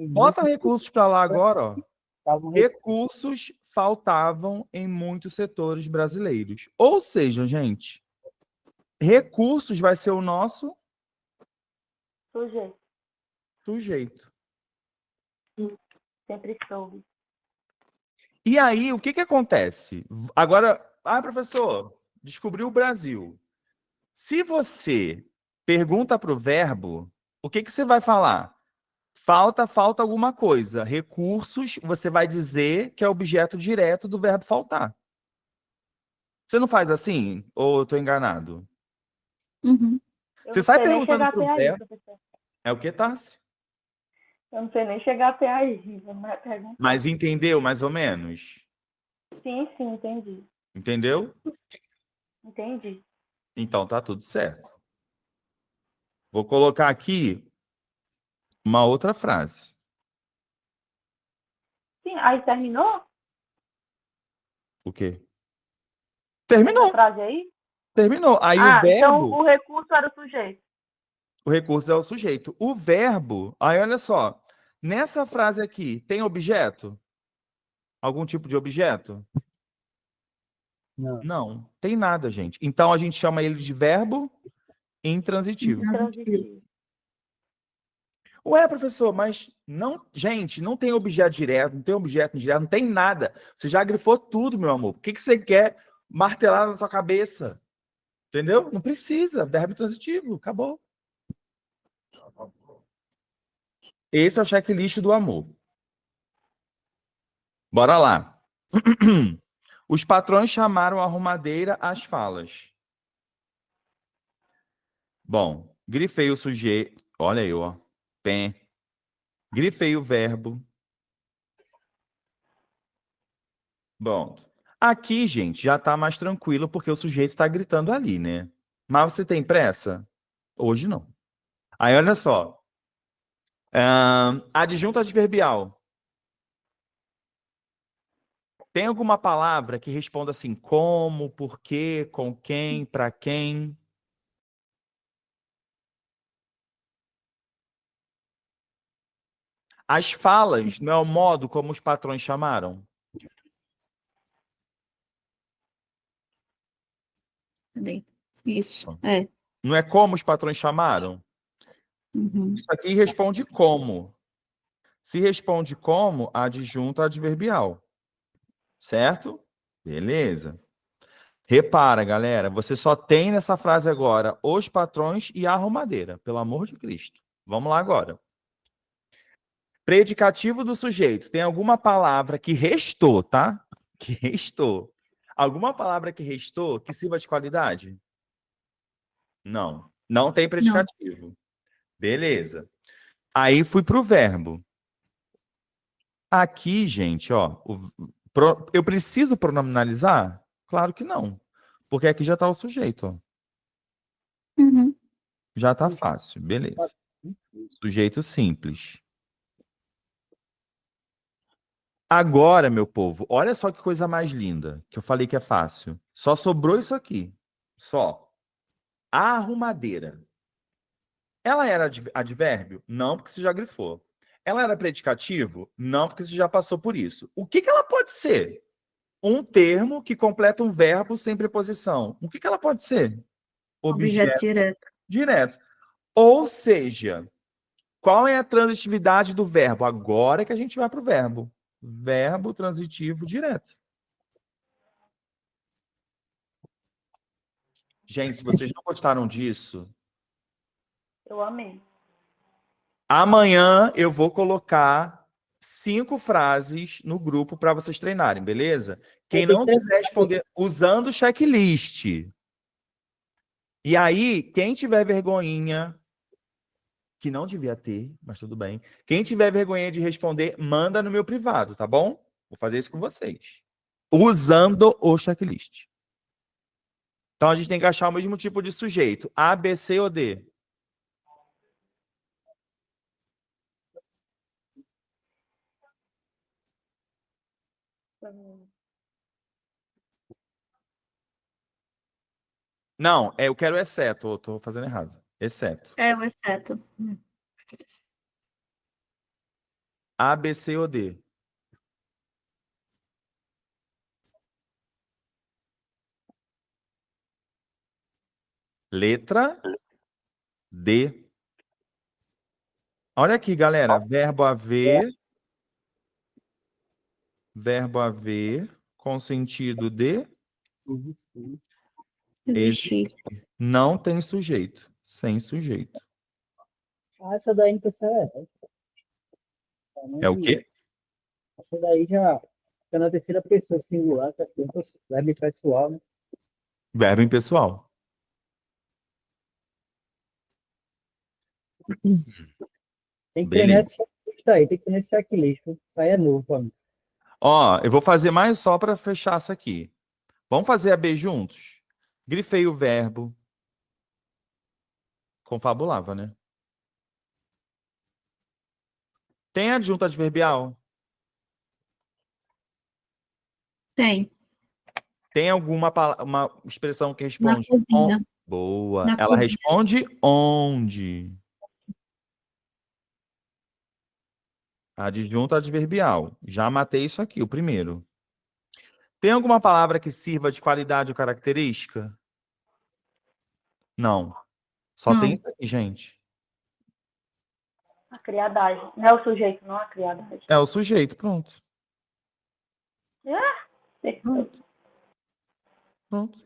A: Bota recursos para lá agora, ó.
C: Estavam
A: Recursos faltavam em muitos setores brasileiros. Ou seja, gente, recursos vai ser o nosso
F: Sujeito.
A: sujeito.
F: Sempre soube.
A: E aí, o que acontece? Agora, professor, descobriu o Brasil. Se você pergunta para o verbo, o que você vai falar? Falta alguma coisa. Recursos, você vai dizer que é objeto direto do verbo faltar. Você não faz assim? Ou eu estou enganado?
B: Uhum.
F: Eu
A: Você
F: não
A: sai
F: sei nem
A: perguntando
F: chegar
A: pro
F: até aí,
A: verbo.
F: professor.
A: É o que, Tassi?
F: Eu não sei nem chegar até aí. Vamos perguntar.
A: Mas entendeu, mais ou menos?
F: Sim, entendi.
A: Entendeu?
F: Entendi.
A: Então tá tudo certo. Vou colocar aqui uma outra frase.
F: Sim, aí terminou?
A: O quê? Terminou,
F: Frase aí?
A: terminou. Aí o
F: Então
A: verbo,
F: o recurso era o sujeito.
A: o recurso é o sujeito. O verbo, aí olha só, nessa frase aqui, tem objeto? Algum tipo de objeto?
C: Não.
A: Não, tem nada, gente. Então a gente chama ele de verbo intransitivo.
F: Transitivo.
A: Ué, professor, mas não, gente, não tem objeto direto, não tem objeto indireto, não tem nada. Você já grifou tudo, meu amor. Por que você quer martelar na sua cabeça? Entendeu? Não precisa. Verbo transitivo, acabou. Esse é o checklist do amor. Bora lá. Os patrões chamaram a arrumadeira às falas. Bom, grifei o sujeito. Olha aí, ó. Pé. Grifei o verbo. Bom, aqui, gente, já tá mais tranquilo porque o sujeito tá gritando ali, né? Mas você tem pressa? Hoje não. Aí, olha só. Adjunto adverbial. Tem alguma palavra que responda assim, como, por quê, com quem, para quem? As falas não é o modo como os patrões chamaram?
B: Cadê? Isso. É.
A: Não é como os patrões chamaram?
B: Uhum.
A: Isso aqui responde como. Se responde como, adjunto adverbial. Certo? Beleza. Repara, galera, você só tem nessa frase agora os patrões e a arrumadeira, pelo amor de Cristo. Vamos lá agora. Predicativo do sujeito. Tem alguma palavra que restou, tá? Que restou. Alguma palavra que restou que sirva de qualidade? Não. Não tem predicativo. Beleza. Aí fui para o verbo. Aqui, gente, ó, eu preciso pronominalizar? Claro que não. Porque aqui já está o sujeito, ó.
B: Uhum.
A: Já está fácil, beleza. Sujeito simples. Agora, meu povo, olha só que coisa mais linda, que eu falei que é fácil. Só sobrou isso aqui. Só. A arrumadeira. Ela era advérbio? Não, porque você já grifou. Ela era predicativo? Não, porque você já passou por isso. O que ela pode ser? Um termo que completa um verbo sem preposição. O que ela pode ser?
B: Objeto direto.
A: Direto. Ou seja, qual é a transitividade do verbo? Agora é que a gente vai para o verbo. Verbo transitivo direto. Gente, se vocês não gostaram disso,
F: Eu amei.
A: amanhã eu vou colocar 5 frases no grupo para vocês treinarem, beleza? Quem não quiser responder usando o checklist. E aí, quem tiver vergonhinha, que não devia ter, mas tudo bem. Quem tiver vergonha de responder, manda no meu privado, tá bom? Vou fazer isso com vocês. Usando o checklist. Então a gente tem que achar o mesmo tipo de sujeito. A, B, C ou D? Não, eu quero exceto. Eu tô fazendo errado. Exceto.
B: É o exceto.
A: A, B, C ou D? Letra D. Olha aqui, galera. Verbo haver com sentido de
B: Existir.
A: não tem sujeito. Sem sujeito.
C: Essa daí não precisa.
A: É o quê?
C: Essa daí já fica na terceira pessoa singular, tá? Verbo pessoal, né?
A: Verbo impessoal.
C: Tem que
A: Beleza.
C: ter nesse checklist aí, tem que ter nesse checklist. Isso aí é novo pra mim.
A: Ó, eu vou fazer mais só para fechar isso aqui. Vamos fazer a B juntos? Grifei o verbo. Confabulava, né? Tem adjunto adverbial?
B: Tem.
A: Tem alguma uma expressão que
B: Na
A: responde
B: cozinha.
A: Boa.
B: Na
A: Ela
B: cozinha.
A: responde onde? Adjunto adverbial. Já matei isso aqui, o primeiro. Tem alguma palavra que sirva de qualidade ou característica? Não. Só
B: Não.
A: tem isso aqui, gente.
F: A criadagem. Não é o sujeito, não a criadagem.
A: É o sujeito, pronto. Pronto. Pronto.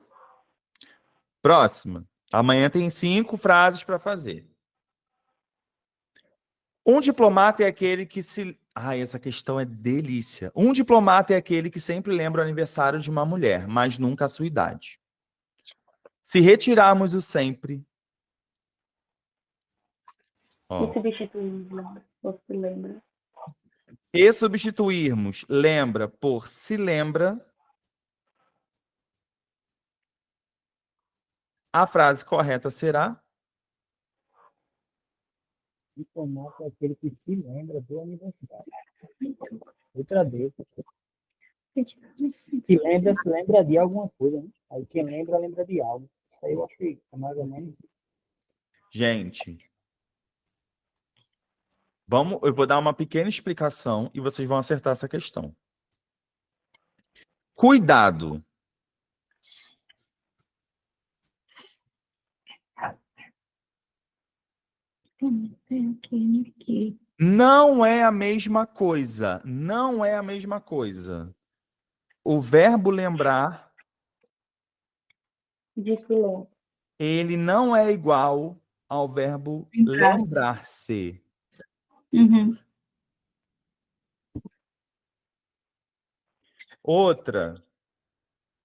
A: Próxima. Amanhã tem 5 frases para fazer. Um diplomata é aquele que se... Ai, essa questão é delícia. Um diplomata é aquele que sempre lembra o aniversário de uma mulher, mas nunca a sua idade. Se retirarmos o sempre... Ó,
F: E substituir, lembra? Ou se lembra.
A: e substituirmos lembra por se lembra, a frase correta será...
C: Diplomata é aquele que se lembra do aniversário. Outra vez. Se lembra de alguma coisa, né? Aí quem lembra, lembra de algo. Isso aí eu acho que é mais ou menos isso.
A: Gente, eu vou dar uma pequena explicação e vocês vão acertar essa questão. Cuidado.
B: Aqui.
A: Não é a mesma coisa. Não é a mesma coisa. O verbo lembrar,
F: De se lembra.
A: ele não é igual ao verbo
B: Lembrar-se.
A: lembrar-se.
B: Uhum.
A: Outra,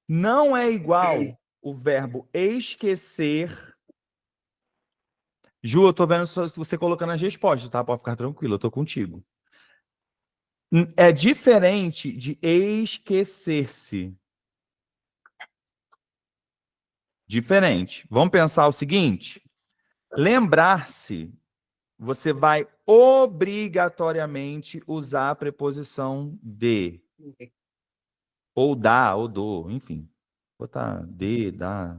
A: não é igual o verbo esquecer. Ju, eu tô vendo você colocando as respostas, tá? Pode ficar tranquilo, eu tô contigo. É diferente de esquecer-se. Diferente. Vamos pensar o seguinte: lembrar-se, você vai obrigatoriamente usar a preposição de, ou da, ou do, enfim. Vou botar de, da.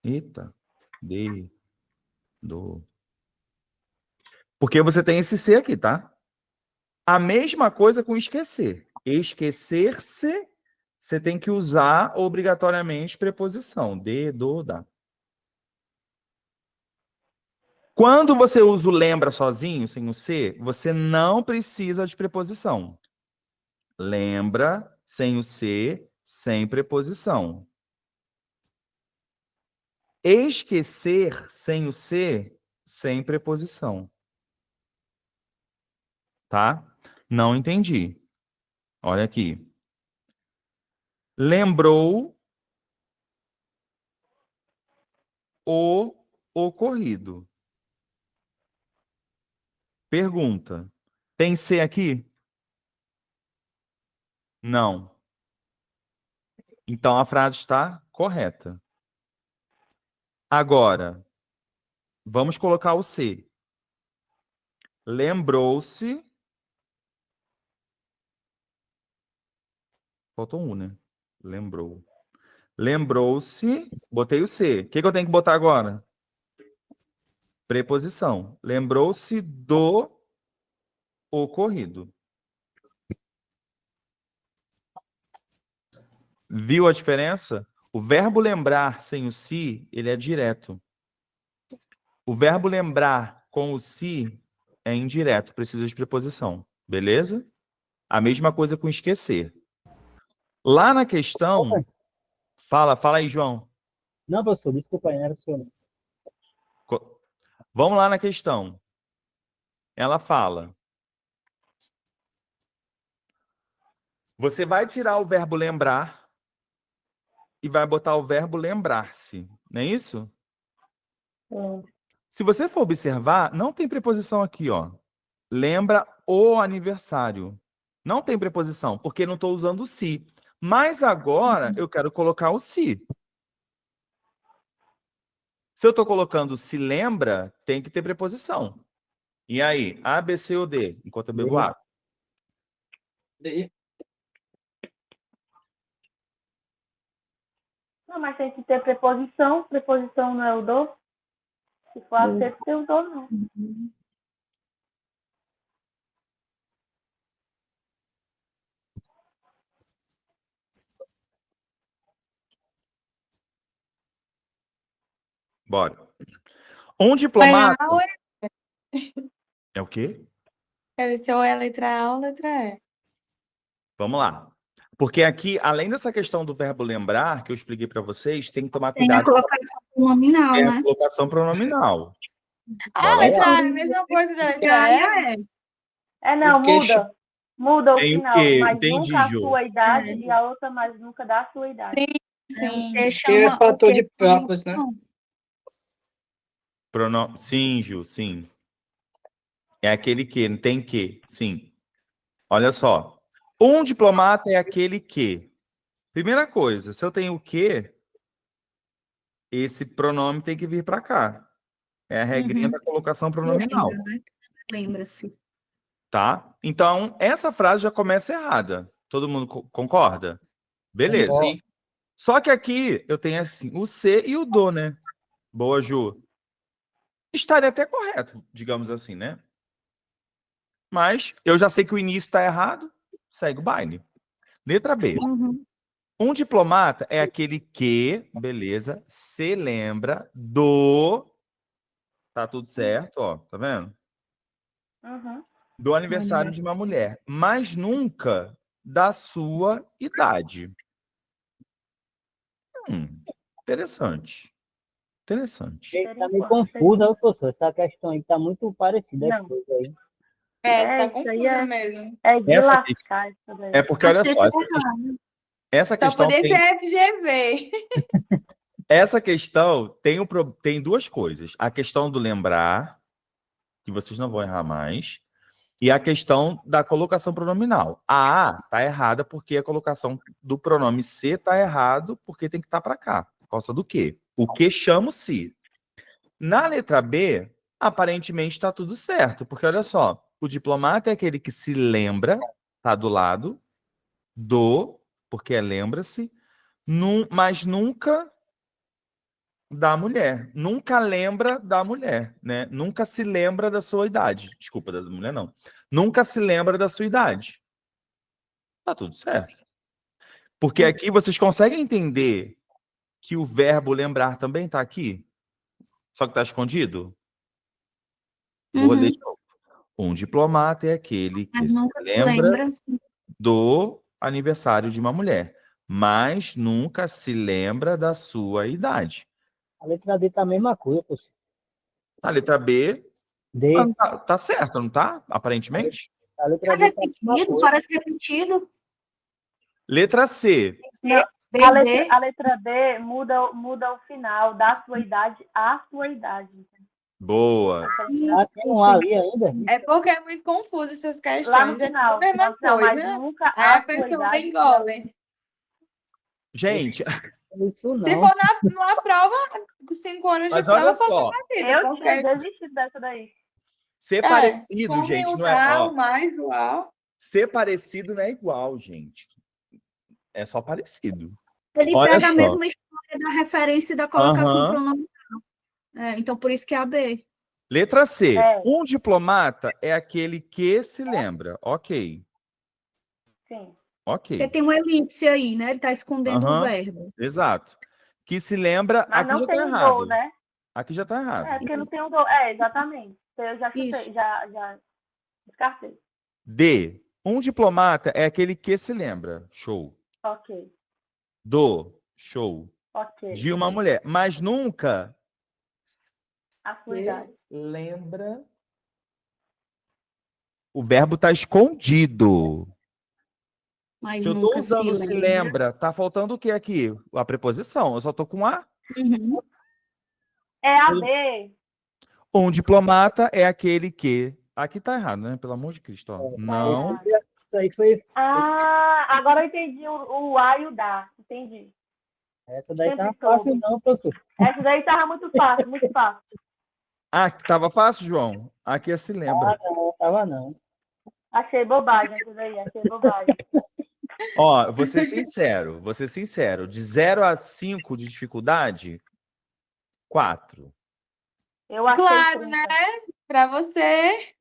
A: Eita, de, do. Porque você tem esse ser aqui, tá? A mesma coisa com esquecer. Esquecer-se, você tem que usar obrigatoriamente preposição de, do, da. Quando você usa o lembra sozinho, sem o ser, você não precisa de preposição. Lembra, sem o ser, sem preposição. Esquecer, sem o ser, sem preposição. Tá? Não entendi. Olha aqui. Lembrou o ocorrido. Pergunta. Tem ser aqui? Não. Então a frase está correta. Agora, vamos colocar o ser. Lembrou-se. Faltou um, né? Lembrou. Lembrou-se. Botei o ser. O que eu tenho que botar agora? Preposição. Lembrou-se do ocorrido. Viu a diferença? O verbo lembrar sem o se, ele é direto. O verbo lembrar com o se é indireto, precisa de preposição. Beleza? A mesma coisa com esquecer. Lá na questão... Fala aí, João.
C: Não, professor, desculpa aí, não era o senhor. Não.
A: Vamos lá na questão. Ela fala... Você vai tirar o verbo lembrar e vai botar o verbo lembrar-se. Não é isso? Se você for observar, não tem preposição aqui, ó. Lembra o aniversário. Não tem preposição, porque não estou usando o se. Mas agora eu quero colocar o se. Se eu estou colocando se lembra, tem que ter preposição. E aí? A, B, C ou D? Enquanto eu bebo água.
F: Não, mas tem que ter preposição. Preposição não é o do. Se for
B: Do.
F: acerto, tem o do, não.
A: Bora. Um diplomata
D: Ou
A: é o quê?
D: se ou é a letra A ou letra E.
A: Vamos lá. Porque aqui, além dessa questão do verbo lembrar, que eu expliquei para vocês, tem que tomar
B: Tem a
A: cuidado com
B: colocação pronominal,
A: a
B: né?
A: colocação pronominal.
D: Ah,
A: Bora
D: letra
A: lá.
D: A é a mesma coisa da
B: A
D: letra
B: e
D: E?
B: a E.
F: Não,
G: O queixo.
F: muda. Muda o
A: Tem o
F: final,
A: quê?
F: mas
A: Entendi,
F: nunca a
A: Jô.
F: sua idade
B: É.
F: e a outra, mas nunca da sua idade.
B: O
D: Sim.
B: que
G: Que é
B: chama.
G: fator de próprios, né?
A: Sim, Ju, sim. É aquele que, não tem que, sim. Olha só. Um diplomata é aquele que. Primeira coisa, se eu tenho o que, esse pronome tem que vir para cá. É a regrinha
B: Uhum.
A: da colocação pronominal,
B: Lembra, né? Lembra-se.
A: tá? Então, essa frase já começa errada. Todo mundo concorda? Beleza.
G: Sim.
A: Só que aqui eu tenho assim, o se e o do, né? Boa, Ju. Estaria até correto, digamos assim, né? Mas eu já sei que o início está errado, segue o baile. Letra B.
B: Uhum.
A: Um diplomata é aquele que, beleza, se lembra do. Tá tudo certo, ó, tá vendo?
F: Uhum.
A: Do aniversário de uma mulher, mas nunca da sua idade. Interessante. Interessante.
C: Ele tá meio confuso, ó, professor. Essa questão aí tá muito parecida.
F: Não.
C: As coisas aí.
D: É, você tá
F: isso aí
D: confusa mesmo.
F: É de
A: Essa
F: lascar isso daí.
A: É porque, olha só, essa
D: Só
A: questão
D: poder
A: tem.
D: ser FGV.
A: Essa questão tem duas coisas. A questão do lembrar, que vocês não vão errar mais, e a questão da colocação pronominal. A A tá errada porque a colocação do pronome se tá errado porque tem que estar para cá. Por causa do quê? O que chama o se. Na letra B, aparentemente está tudo certo, porque olha só, o diplomata é aquele que se lembra, tá do lado, do, porque é lembra-se, mas nunca da mulher. Nunca lembra da mulher, né? Nunca se lembra da sua idade. Desculpa, da mulher não. Nunca se lembra da sua idade. Tá tudo certo. Porque aqui vocês conseguem entender que o verbo lembrar também tá aqui? Só que tá escondido? Vou ler de novo. Um diplomata é aquele que
B: Mas
A: se
B: nunca se
A: lembra
B: lembra.
A: do aniversário de uma mulher, mas nunca se lembra da sua idade.
C: A letra D tá a mesma coisa, professor.
A: A letra B
C: D.
A: tá certo, não tá? Aparentemente.
C: A letra
B: Tá
C: D tá a mesma
B: repetido,
C: coisa.
B: parece repetido.
A: Letra C.
B: B,
F: A letra D muda o final da sua idade à sua idade.
A: Boa.
C: Ah, tem um A ali ainda?
D: É porque é muito confuso essas questões.
F: Lá no final.
D: É a mesma
F: Não, mas
D: coisa.
F: nunca
D: Aí a
F: a sua
D: pessoa
F: idade.
D: engole.
A: Gente,
C: Isso
D: Se
C: não.
D: for numa prova, com 5 anos
A: mas
D: de prova,
A: olha
D: passa
A: só,
D: batido.
F: Eu tinha desistido dessa daí.
A: ser parecido,
D: com
A: gente,
D: o
A: não é.
D: A,
A: Ó,
D: o mais, o A.
A: ser parecido não é igual, gente. É só parecido.
B: Ele
A: Olha
B: pega a
A: só.
B: mesma história da referência e da colocação
A: Aham.
B: pronominal. Então, por isso que é a B.
A: Letra C.
F: É.
A: Um diplomata é aquele que se lembra. Ok.
F: Sim.
B: Porque
A: Ok.
B: tem uma elipse aí, né? Ele está escondendo o
A: Aham.
B: verbo.
A: Exato. Que se lembra.
F: Mas
A: Aqui
F: não
A: já
F: tem
A: tá
F: o
A: errado.
F: do, né?
A: Aqui já tá errado.
F: É, porque não tem o do. É, exatamente. Eu já chutei,
B: Isso.
F: já descartei.
A: D. Um diplomata é aquele que se lembra. Show.
F: Ok,
A: Do. Show.
F: ok.
A: De uma mulher. Mas nunca
F: A sua idade.
A: lembra. O verbo tá escondido.
B: Mas
A: Se eu tô
B: nunca
A: usando
B: se
A: se
B: lembra.
A: lembra, tá faltando o que aqui? A preposição. Eu só tô com a.
B: Uhum.
F: É a B.
A: Um diplomata é aquele que. Aqui tá errado, né? Pelo amor de Cristo. Ó. Não.
C: Isso aí foi.
F: Ah, agora eu entendi o A e o da. Entendi.
C: Essa daí tá
F: Sempre
C: fácil,
F: soube.
C: não, professor.
F: Essa daí tava muito fácil, muito fácil.
A: Ah, tava fácil, João? Aqui é se lembra.
C: Ah, não, tava não.
F: Achei bobagem essa daí, achei bobagem.
A: Ó, vou ser sincero. De 0 a 5 de dificuldade, 4.
F: Eu achei
D: Claro,
F: 30.
D: né? Pra você.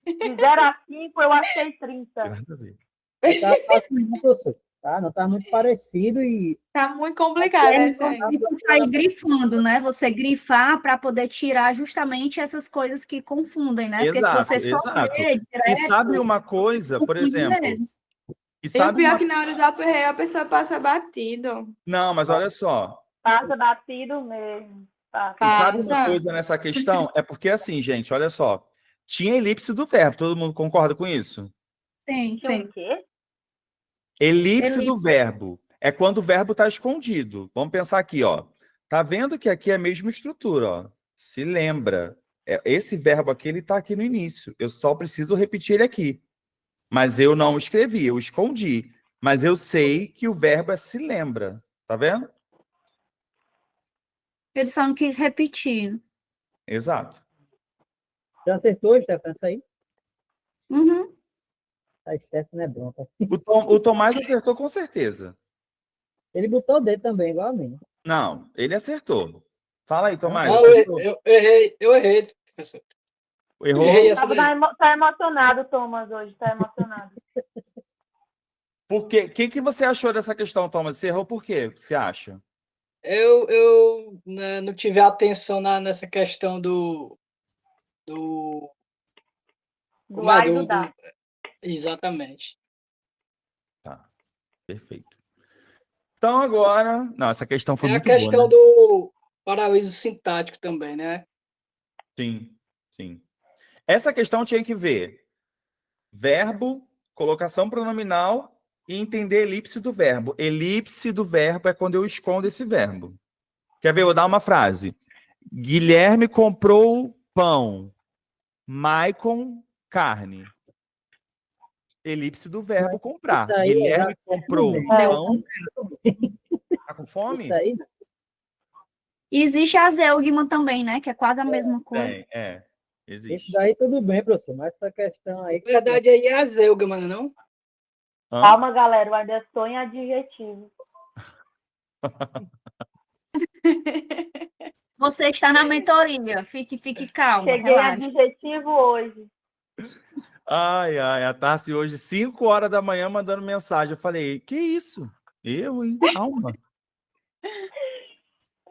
F: De 0 a 5, eu achei 30.
A: Nada a ver.
C: Não tá fácil não, professor. Tá? Não tá muito parecido e
D: Tá muito complicado
B: É
D: essa aí.
B: tipo sair grifando, né? Você grifar para poder tirar justamente essas coisas que confundem, né? Porque se você só
A: Exato.
B: ler
A: E
B: direto,
A: sabe uma coisa, por
B: confunde
A: exemplo,
B: mesmo.
A: e
D: E o
A: sabe
D: pior é
A: uma...
D: que na hora do aperreio a pessoa passa batido.
A: Não, mas olha só.
F: Passa batido mesmo. Tá.
A: E sabe uma
D: Passa.
A: coisa nessa questão? É porque assim, gente, olha só. Tinha elipse do verbo, todo mundo concorda com isso?
B: Sim.
F: Tinha
D: Sim.
F: o quê?
A: Elipse do
B: Elipse.
A: verbo é quando o verbo está escondido. Vamos pensar aqui, ó. Tá vendo que aqui é a mesma estrutura, ó. Se lembra. Esse verbo aqui, ele está aqui no início. Eu só preciso repetir ele aqui. Mas eu não escrevi, eu escondi. Mas eu sei que o verbo é se lembra. Tá vendo?
B: Ele só não quis repetir.
A: Exato.
C: você acertou, Stefan, isso aí?
B: Uhum.
C: A Stefan é bronca.
A: O Tomás acertou com certeza.
C: Ele botou o dedo também, igual a mim.
A: Não, ele acertou. Fala aí, Tomás.
G: Não,
A: Acertou?
G: eu errei, professor.
A: Errou?
G: Errei essa daí.
F: Tá emocionado, Thomas, hoje. Tá emocionado.
A: Por quê? O que você achou dessa questão, Thomas? Você errou por quê? O que você acha?
G: Eu né, não tive atenção nessa questão do
F: Do
G: como é?
F: A e do da.
G: Exatamente.
A: Tá, perfeito. Então agora... Não, essa questão foi
G: É a
A: muito boa,
G: questão
A: né?
G: do paralelo sintático também, né?
A: Sim, sim. Essa questão tinha que ver verbo, colocação pronominal e entender a elipse do verbo. Elipse do verbo é quando eu escondo esse verbo. Quer ver? Eu vou dar uma frase. Guilherme comprou pão. Maicon, carne. Elipse do verbo comprar.
C: Isso aí,
A: Guilherme comprou
C: bem.
A: pão. Tá com fome?
C: Isso aí,
B: E existe a Zelgman também, né? Que é quase a mesma coisa.
A: Tem,
C: isso
A: existe.
C: daí tudo bem, professor, mas essa questão aí...
G: Na verdade, aí é a Zelgman, não?
A: Hã?
F: Calma, galera. Eu ainda estou em adjetivo.
B: Você está na mentoria. Fique calma,
F: Cheguei em
B: relaxa.
F: adjetivo hoje.
A: Ai, a Tarsi hoje, 5 horas da manhã, mandando mensagem. Eu falei, que isso? Eu, hein? Calma.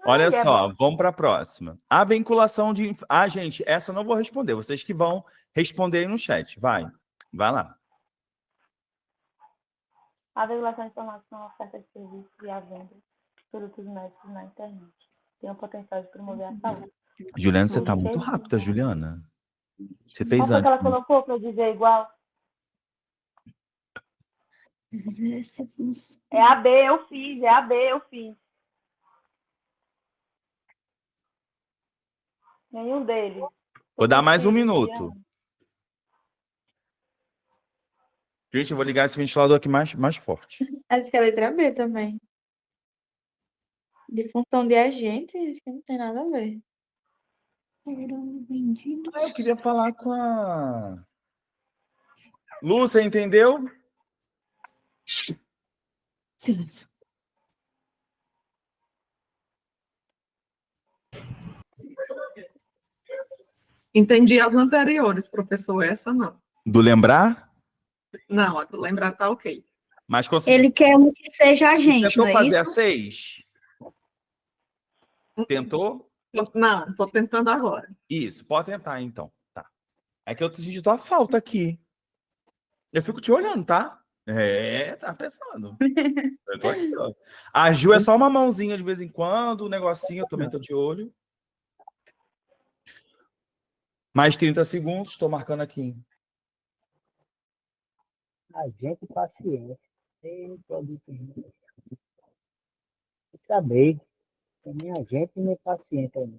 A: Olha
F: Ai, é
A: só,
F: bom.
A: vamos para a próxima. A vinculação de... Ah, gente, essa eu não vou responder. Vocês que vão responder aí no chat. Vai lá.
F: A regulação de informação, oferta de serviços e a venda de produtos médicos na internet. Tem o potencial de promover a saúde.
A: Juliana, você tá muito rápida, Juliana. Você
F: Qual
A: fez
F: foi que
A: antes.
F: ela colocou para eu dizer igual? É a B, eu fiz. É a B, eu fiz. Nenhum deles.
A: Vou dar mais um
F: Sim,
A: minuto. Gente, eu vou ligar esse ventilador aqui mais forte.
D: Acho que é a letra B também. De função de agente, acho que não tem nada a ver.
A: Ah, eu queria falar com a... Lúcia, entendeu?
B: Silêncio.
H: Entendi as anteriores, professor. Essa não.
A: Do lembrar?
H: Não, a do lembrar tá ok.
A: Mas consegui...
B: Ele quer um que seja agente,
A: Tentou
B: não é
A: fazer a
B: isso?
A: 6? Tentou?
H: Não, estou tentando agora.
A: Isso, pode tentar então. Tá. É que eu senti tua falta aqui. Eu fico te olhando, tá? Tá pensando. Eu tô aqui, ó. A Ju é só uma mãozinha de vez em quando, um negocinho, eu também tô de olho. Mais 30 segundos, tô marcando aqui.
C: Agente e paciente. Ei, produto. Tá bem. Tem nem agente e nem paciente ainda.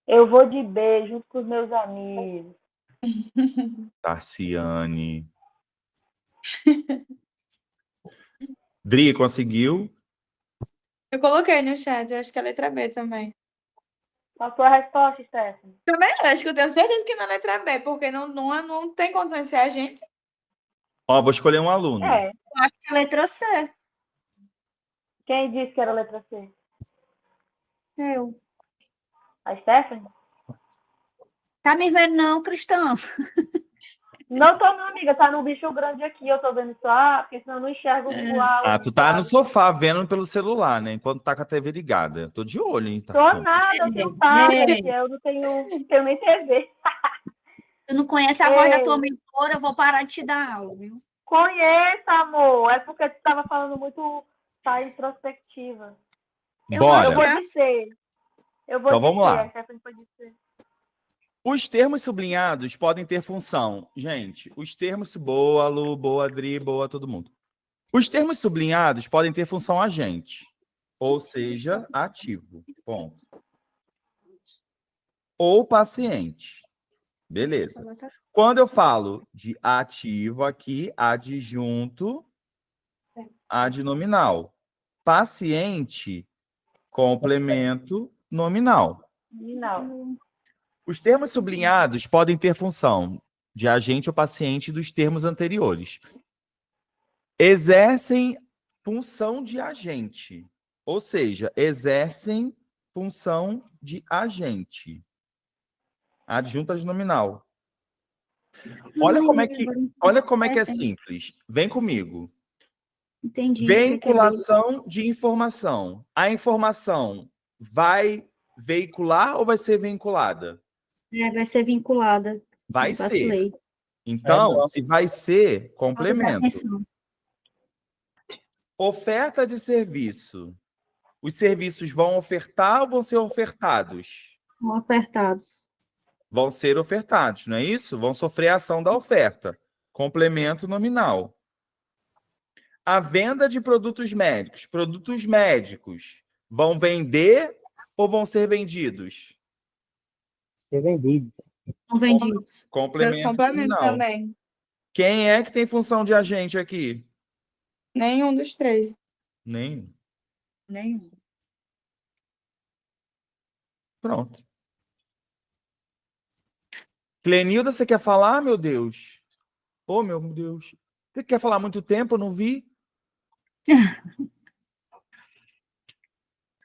F: Eu vou de B junto com os meus amigos.
A: Tarciane. Dri, conseguiu?
D: Eu coloquei no chat, acho que é a letra B também.
F: Qual a sua resposta, Stephanie?
D: Também acho que eu tenho certeza que não é a letra B, porque não tem condições de ser agente.
A: Ó, vou escolher um aluno.
F: É.
B: Eu acho que é a letra C.
F: Quem disse que era a letra C?
B: Eu.
F: A Stephanie?
B: Tá me vendo não, Cristão?
F: Não tô não, amiga. Tá no bicho grande aqui. Eu tô vendo só, porque senão eu não enxergo o
A: Ah, tu tá no
F: quadro.
A: sofá vendo pelo celular, né? Enquanto tá com a TV ligada. Tô de olho, hein,
F: Tô
A: Tarsila?
F: nada, eu tenho
B: Ei.
F: tablet, eu não tenho nem TV.
B: Tu não conhece a voz da tua
F: Ei.
B: mentora, eu vou parar de te dar aula, viu?
F: Conheça, amor. É porque tu tava falando muito tá introspectiva. Eu
A: Bora.
F: vou de C. Eu vou
A: Então
F: de
A: vamos
F: C.
A: lá.
F: A Stephanie foi de C.
A: Os termos sublinhados podem ter função. Gente, os termos... Boa, Lu, boa, Adri, boa, todo mundo. Os termos sublinhados podem ter função agente, ou seja, ativo. Ponto. Ou paciente. Beleza. Quando eu falo de ativo aqui, adjunto, adnominal. Paciente, complemento nominal.
F: Não.
A: Os termos sublinhados podem ter função de agente ou paciente dos termos anteriores. Exercem função de agente, ou seja, exercem função de agente. Adjunto adnominal. Olha como é que é simples. Vem comigo.
B: Entendi.
A: Veiculação de informação. A informação vai veicular ou vai ser vinculada?
B: Vai ser vinculada.
A: Vai ser.
B: Vacilei.
A: Então,
C: bom.
A: se vai ser,
B: Presta
A: complemento.
B: atenção.
A: Oferta de serviço. Os serviços vão ofertar ou vão ser ofertados?
B: Vão apertados.
A: Vão ser ofertados, não é isso? Vão sofrer a ação da oferta. Complemento nominal. A venda de produtos médicos. Produtos médicos vão vender ou vão ser vendidos?
C: Ser vendidos.
B: São vendidos.
D: Meus
A: Complemento
D: complementos
A: nominal.
D: também.
A: Quem é que tem função de agente aqui?
D: Nenhum dos três.
A: Nenhum.
B: Nenhum.
A: Pronto. Clenilda, você quer falar, meu Deus? Oh, meu Deus. Você quer falar há muito tempo? Eu não vi.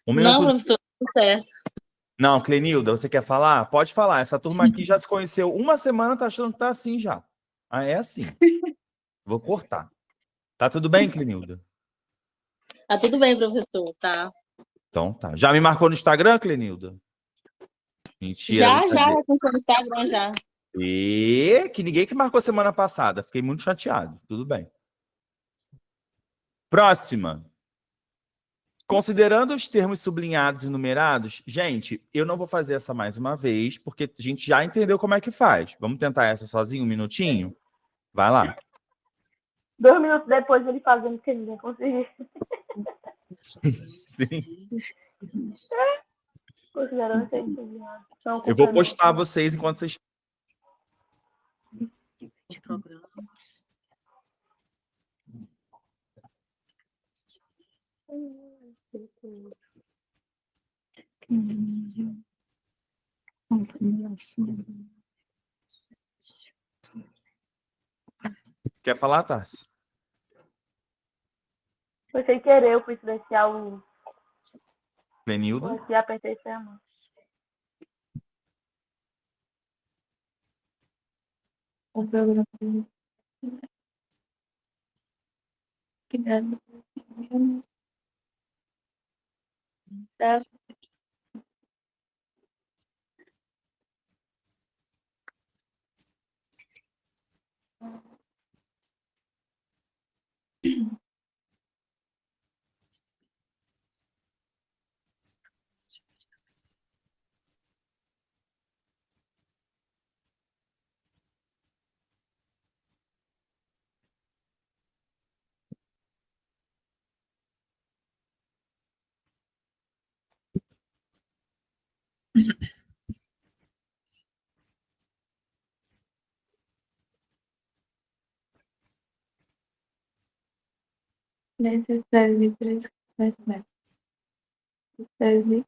A: Um minuto
I: Não,
A: de-
I: professor, tudo certo.
A: Não, Clenilda, você quer falar? Pode falar. Essa turma aqui já se conheceu uma semana, tá achando que tá assim já. Ah, é assim. Vou cortar. Tá tudo bem, Clenilda?
I: Tá tudo bem, professor, tá?
A: Então tá. Já me marcou no Instagram, Clenilda? Mentira.
I: Já
A: brincadeira.
I: com seu Instagram, já.
A: E que ninguém que marcou semana passada. Fiquei muito chateado. Tudo bem. Próxima. Considerando os termos sublinhados e numerados, gente, eu não vou fazer essa mais uma vez, porque a gente já entendeu como é que faz. Vamos tentar essa sozinho, um minutinho? Vai lá.
F: 2 minutos depois ele fazendo que ninguém conseguiu.
A: Sim.
F: Considerando esse sublinhado. São
A: Eu vou
F: complementos.
A: postar vocês enquanto vocês...
B: De programas.
A: Quer falar, Tarsi?
F: Foi sem querer, eu fui silenciar o
A: Clenilda?
F: e apertei sem a mão.
D: O programa. Criado. Tá. Necessidade de prescrições médicas. Necessidade de...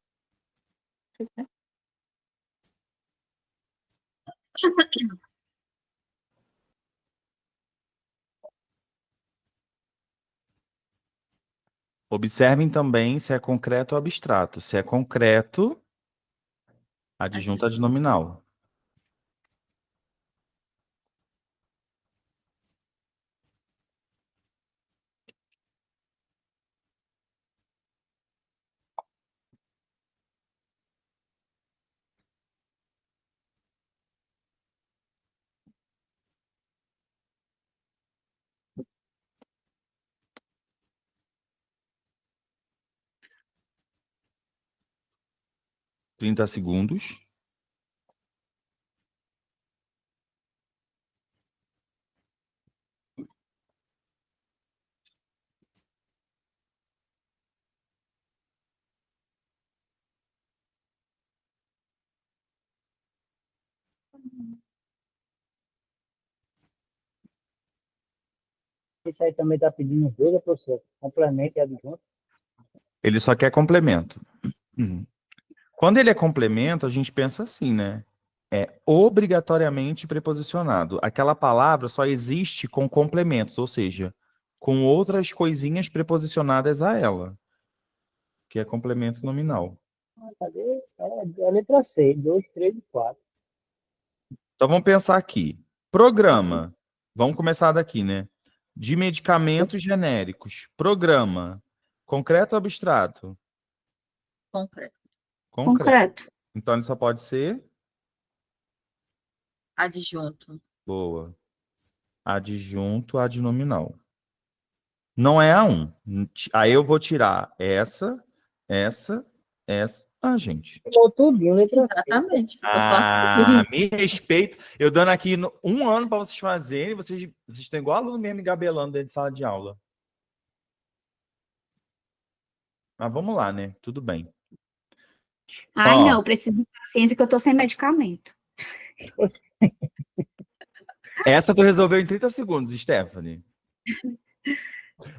A: Observem também se é concreto ou abstrato. Se é concreto, adjunto adnominal. $30.
C: Esse aí também está pedindo dúvida, professor. Complemento e adjunto.
A: Ele só quer complemento. Quando ele é complemento, a gente pensa assim, né? É obrigatoriamente preposicionado. Aquela palavra só existe com complementos, ou seja, com outras coisinhas preposicionadas a ela, que é complemento nominal.
C: Cadê? É a letra C, 2, 3 e 4.
A: Então vamos pensar aqui. Programa. Vamos começar daqui, né? De medicamentos genéricos. Programa. Concreto ou abstrato?
J: Concreto.
B: Concreto.
A: Então ele só pode ser
J: Adjunto.
A: boa. Adjunto adnominal. Não é a 1. Aí eu vou tirar essa. Ah, gente.
C: Ficou tudinho, letra C.
J: Exatamente. Ficou só assim.
A: Me respeito. Eu dando aqui 1 ano para vocês fazerem, vocês estão igual aluno mesmo engabelando dentro de sala de aula. Mas vamos lá, né? Tudo bem.
B: Ai,
A: Ó.
B: não, preciso de paciência que eu tô sem medicamento.
A: Essa tu resolveu em 30 segundos, Stephanie.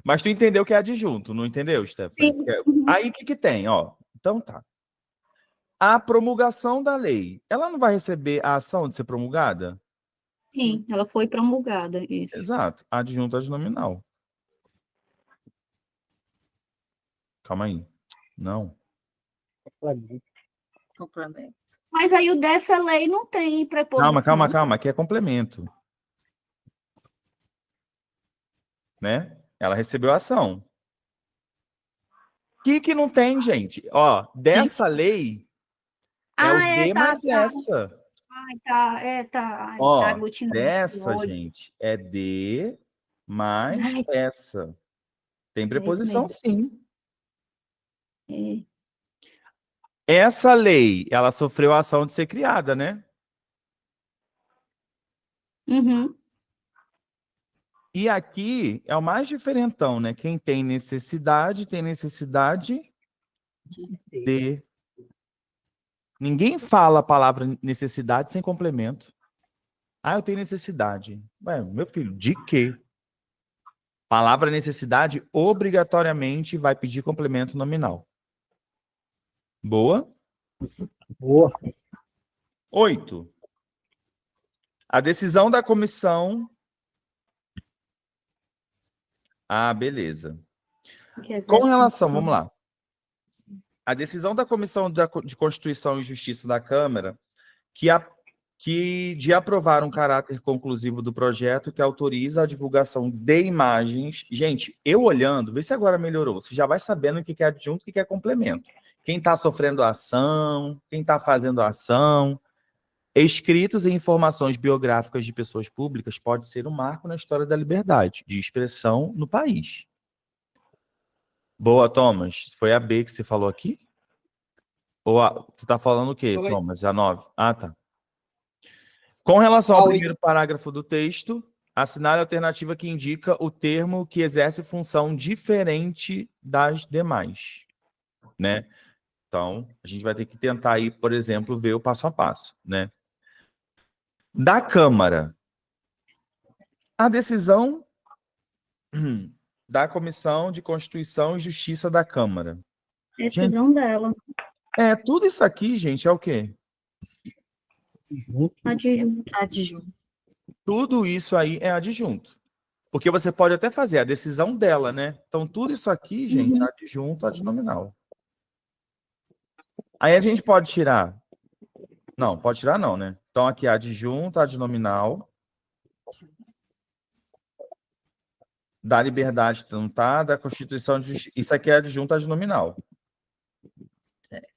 A: Mas tu entendeu que é adjunto, não entendeu, Stephanie?
B: Sim.
A: Aí o que tem, ó? Então tá. A promulgação da lei, ela não vai receber a ação de ser promulgada?
B: Sim, ela foi promulgada, isso.
A: Exato. Adjunto adnominal. Calma aí. Não.
J: Complemento.
B: Mas aí o dessa lei não tem preposição.
A: Calma. Aqui é complemento. Né? Ela recebeu a ação. O que não tem, gente? Ó, dessa lei é o D mais essa.
B: Ai, tá.
A: Ó,
B: Tá aglutinando
A: dessa,
B: hoje.
A: gente, é D mais
B: Ai.
A: essa. Tem preposição,
B: mesmo.
A: sim.
B: É.
A: Essa lei, ela sofreu a ação de ser criada, né?
B: Uhum.
A: E aqui é o mais diferentão, né? Quem tem necessidade de. Ninguém fala a palavra necessidade sem complemento. Ah, eu tenho necessidade. Ué, meu filho, de quê? Palavra necessidade obrigatoriamente vai pedir complemento nominal. Boa?
C: Boa.
A: 8. A decisão da comissão. Ah, beleza. Com relação, vamos lá. A decisão da Comissão de Constituição e Justiça da Câmara, de aprovar um caráter conclusivo do projeto que autoriza a divulgação de imagens. Gente, eu olhando, vê se agora melhorou. Você já vai sabendo o que é adjunto e o que é complemento. Quem está sofrendo a ação, quem está fazendo a ação. Escritos e informações biográficas de pessoas públicas pode ser um marco na história da liberdade de expressão no país. Boa, Thomas. Foi a B que você falou aqui? Ou você está falando o quê,
G: Oi.
A: Thomas? A 9? Ah, tá. Com relação ao
G: Oi.
A: primeiro parágrafo do texto, assinale a alternativa que indica o termo que exerce função diferente das demais, né? Então, a gente vai ter que tentar aí, por exemplo, ver o passo a passo, né? Da Câmara. A decisão da Comissão de Constituição e Justiça da Câmara.
B: Decisão dela.
A: Tudo isso aqui, gente, é o quê?
B: Adjunto.
J: Adjunto.
A: Tudo isso aí é adjunto. Porque você pode até fazer a decisão dela, né? Então, tudo isso aqui, gente,
B: Uhum.
A: adjunto adnominal. Aí a gente pode tirar. Não, pode tirar não, né? Então, aqui adjunto adnominal da liberdade tributária, da Constituição de Justiça. Isso aqui é adjunto adnominal.
J: Certo.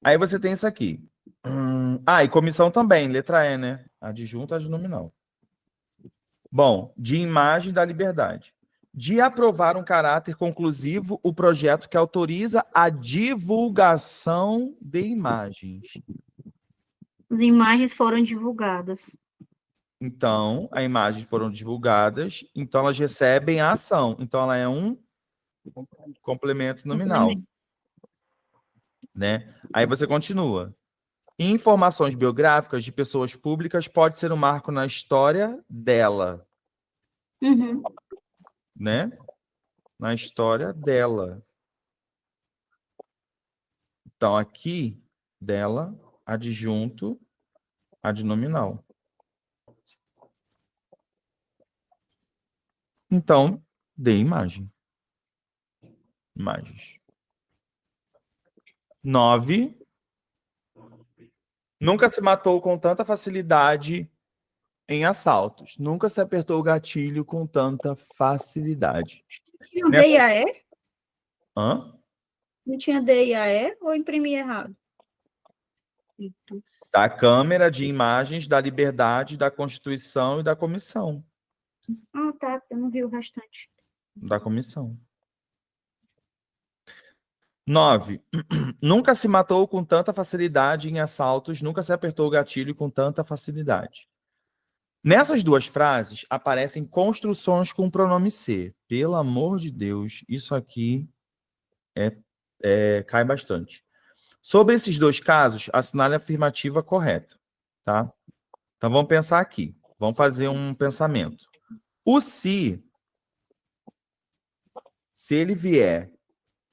A: Aí você tem isso aqui. E comissão também, letra E, né? Adjunto adnominal. Bom, de imagem da liberdade. De aprovar um caráter conclusivo o projeto que autoriza a divulgação de imagens.
B: As imagens foram divulgadas.
A: Então, as imagens foram divulgadas, então elas recebem a ação. Então, ela é um complemento nominal, né? Aí você continua. Informações biográficas de pessoas públicas pode ser um marco na história dela,
B: Uhum.
A: né? Na história dela. Então, aqui, dela, adjunto, adnominal. Então, dê imagem. Imagens. 9. Nunca se matou com tanta facilidade em assaltos. Nunca se apertou o gatilho com tanta facilidade.
B: Tinha
A: Nessa-
B: D e a E?
A: Hã?
B: Não tinha D e a E ou imprimi errado?
A: Da Câmara de Imagens da Liberdade, da Constituição e da Comissão.
B: Ah, tá. Eu não vi o restante.
A: Da Comissão. 9. Nunca se matou com tanta facilidade em assaltos, nunca se apertou o gatilho com tanta facilidade. Nessas duas frases aparecem construções com o pronome ser. Pelo amor de Deus, isso aqui cai bastante. Sobre esses dois casos, assinale a afirmativa correta, tá? Então vamos pensar aqui. Vamos fazer um pensamento. O se ele vier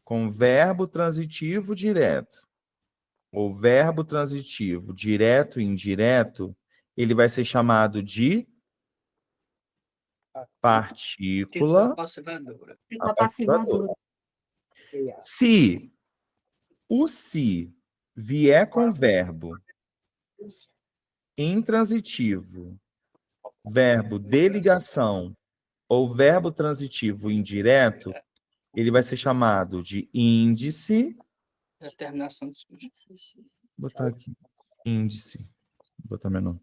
A: com verbo transitivo direto ou verbo transitivo direto e indireto, ele vai ser chamado de partícula
G: Passivadora.
A: apassivadora. Se o se vier com verbo intransitivo, verbo de ligação ou verbo transitivo indireto, ele vai ser chamado de índice.
G: Determinação do sujeito.
A: Vou botar aqui. Índice. Vou botar menor.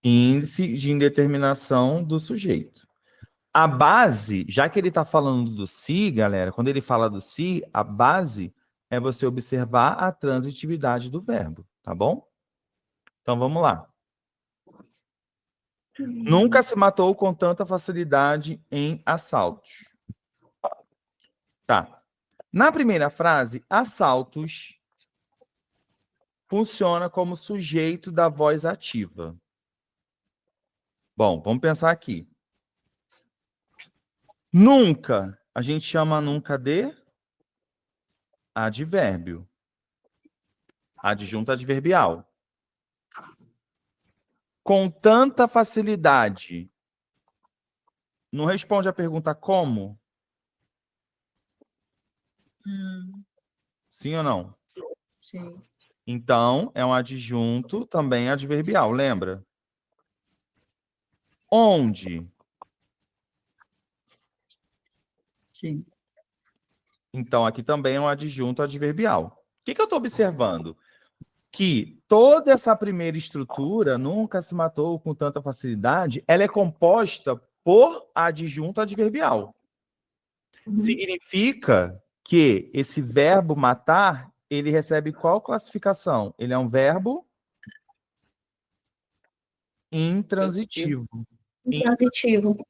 A: Índice de indeterminação do sujeito. A base, já que ele está falando do se, galera, quando ele fala do se, a base é você observar a transitividade do verbo, tá bom? Então vamos lá. Nunca se matou com tanta facilidade em assaltos. Tá. Na primeira frase, assaltos funciona como sujeito da voz ativa. Bom, vamos pensar aqui. Nunca, a gente chama nunca de advérbio. Adjunto adverbial. Com tanta facilidade. Não responde a pergunta como? Sim ou não?
J: Sim.
A: Então, é um adjunto também adverbial, lembra? Onde?
J: Sim.
A: Então, aqui também é um adjunto adverbial. O que eu estou observando? Que toda essa primeira estrutura, nunca se matou com tanta facilidade, ela é composta por adjunto adverbial. Significa que esse verbo matar, ele recebe qual classificação? Ele é um verbo intransitivo.
B: Intransitivo.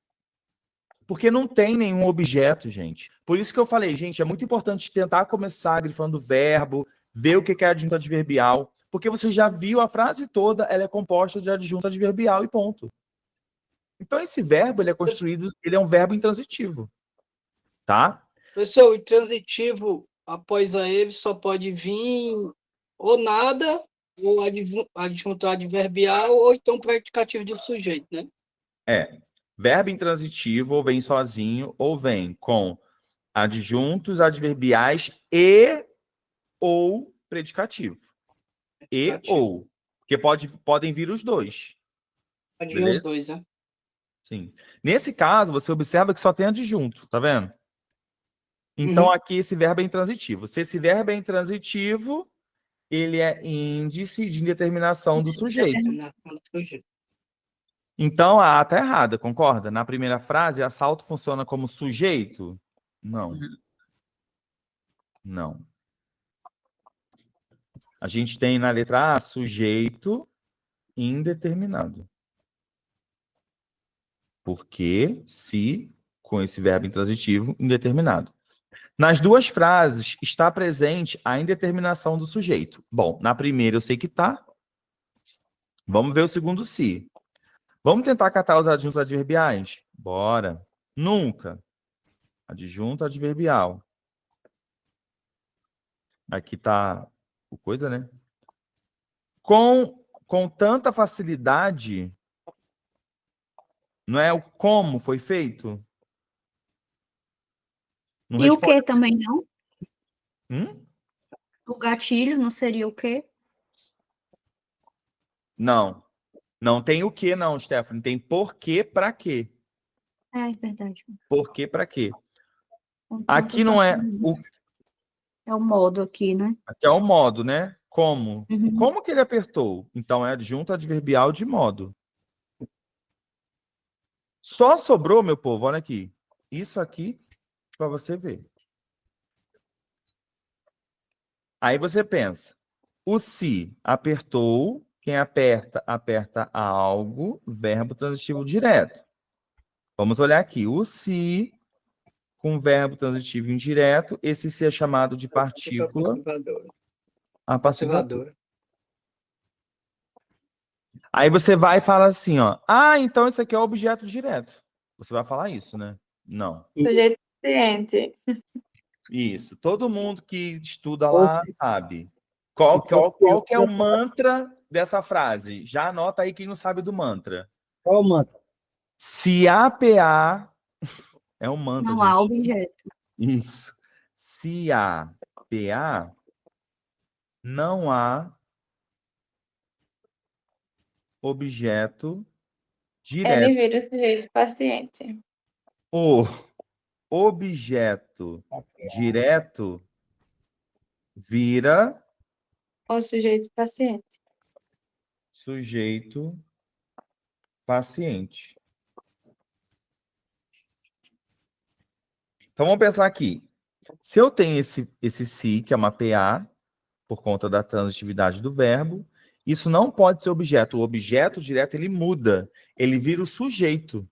A: Porque não tem nenhum objeto, gente. Por isso que eu falei, gente, é muito importante tentar começar grifando verbo, ver o que é adjunto adverbial, porque você já viu a frase toda, ela é composta de adjunto adverbial e ponto. Então, esse verbo, ele é construído, ele é um verbo intransitivo. Tá?
G: Pessoal, o transitivo, após a ele, só pode vir ou nada, ou adjunto adverbial, ou então predicativo de sujeito, né?
A: Verbo intransitivo ou vem sozinho ou vem com adjuntos adverbiais e ou predicativo. E ou. Porque podem vir os dois.
G: Pode vir os
A: Beleza?
G: dois, né?
A: Sim. Nesse caso, você observa que só tem adjunto, tá vendo? Então, aqui esse verbo é intransitivo. Se esse verbo é intransitivo, ele é índice de indeterminação do sujeito. Então, a A está errada, concorda? Na primeira frase, assalto funciona como sujeito? Não. Não. A gente tem na letra A, sujeito indeterminado. Porque se, com esse verbo intransitivo, indeterminado. Nas duas frases, está presente a indeterminação do sujeito. Bom, na primeira eu sei que está. Vamos ver o segundo se. Vamos tentar catar os adjuntos adverbiais? Bora. Nunca. Adjunto adverbial. Aqui está o coisa, né? Com tanta facilidade, não é o como foi feito? Não
B: E o
A: responde.
B: que também não?
A: Hum?
B: O gatilho não seria o quê?
A: Não. Não tem o que não, Stephanie. Tem porquê para quê.
B: É verdade.
A: Porquê para quê.
B: Com
A: Aqui
B: tanta
A: não é
B: facilidade.
A: o...
B: É o modo aqui, né?
A: Aqui é o modo, né? Como.
B: Uhum.
A: Como que ele apertou? Então é adjunto adverbial de modo. Só sobrou, meu povo, olha aqui. Isso aqui para você ver. Aí você pensa, o se apertou, quem aperta, aperta algo, verbo transitivo direto. Vamos olhar aqui, o se com verbo transitivo indireto, esse se é chamado de partícula apassivadora. Aí você vai e fala assim, ó, então isso aqui é objeto direto. Você vai falar isso, né? Não.
D: Sujeito paciente.
A: Isso. Todo mundo que estuda lá sabe. Qual que é o mantra dessa frase? Já anota aí quem não sabe do mantra.
C: Qual o mantra?
A: Se APA é um mantra,
B: Não há
A: gente.
B: objeto.
A: Isso. Se APA não há objeto direto.
D: Ele vira o sujeito paciente.
A: O objeto direto vira
D: O sujeito paciente.
A: sujeito paciente. Então vamos pensar aqui. Se eu tenho esse se, que é uma PA, por conta da transitividade do verbo, isso não pode ser objeto. O objeto direto, ele muda. Ele vira o sujeito.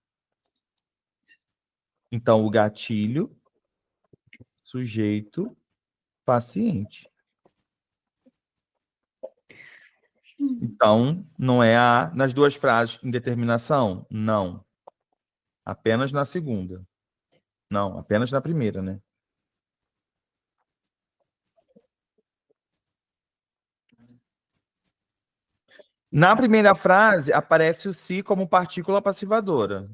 A: Então, o gatilho, sujeito, paciente. Então, não é nas duas frases indeterminação? Não. Apenas na segunda. Não, apenas na primeira, né? Na primeira frase, aparece o se como partícula passivadora.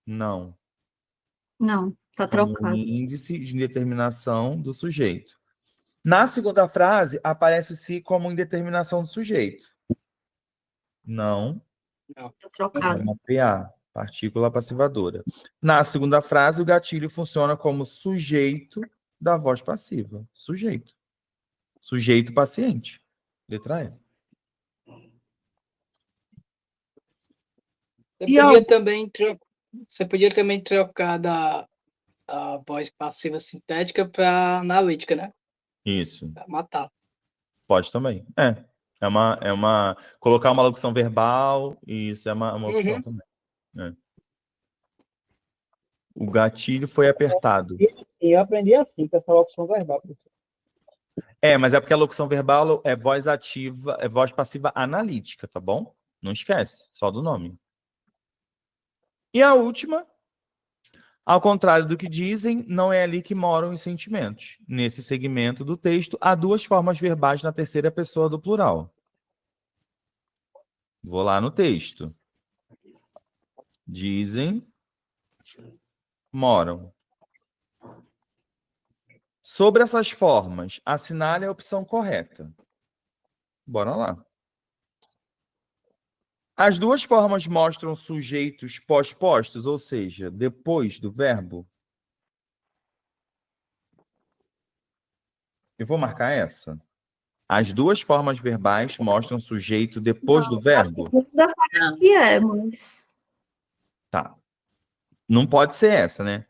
A: Não.
B: Não, tá
A: Como
B: trocado.
A: índice de indeterminação do sujeito. Na segunda frase, aparece o se como indeterminação do sujeito. Não.
B: Tá
A: É
B: trocado.
A: uma PA, partícula passivadora. Na segunda frase, o gatilho funciona como sujeito da voz passiva. Sujeito. Sujeito paciente. Letra E.
G: Você podia também trocar da voz passiva sintética para analítica, né?
A: Isso.
G: Pra matar.
A: Pode também. Colocar uma locução verbal, isso é uma opção também. É. O gatilho foi apertado.
C: Eu aprendi assim, com essa locução verbal.
A: Mas é porque a locução verbal é voz ativa, é voz passiva analítica, tá bom? Não esquece, só do nome. E a última, ao contrário do que dizem, não é ali que moram os sentimentos. Nesse segmento do texto, há duas formas verbais na terceira pessoa do plural. Vou lá no texto. Dizem, moram. Sobre essas formas, assinale a opção correta. Bora lá. As duas formas mostram sujeitos pós-postos, ou seja, depois do verbo. Eu vou marcar essa. As duas formas verbais mostram sujeito depois do verbo?
B: Segunda parte que é, mas...
A: Tá. Não pode ser essa, né?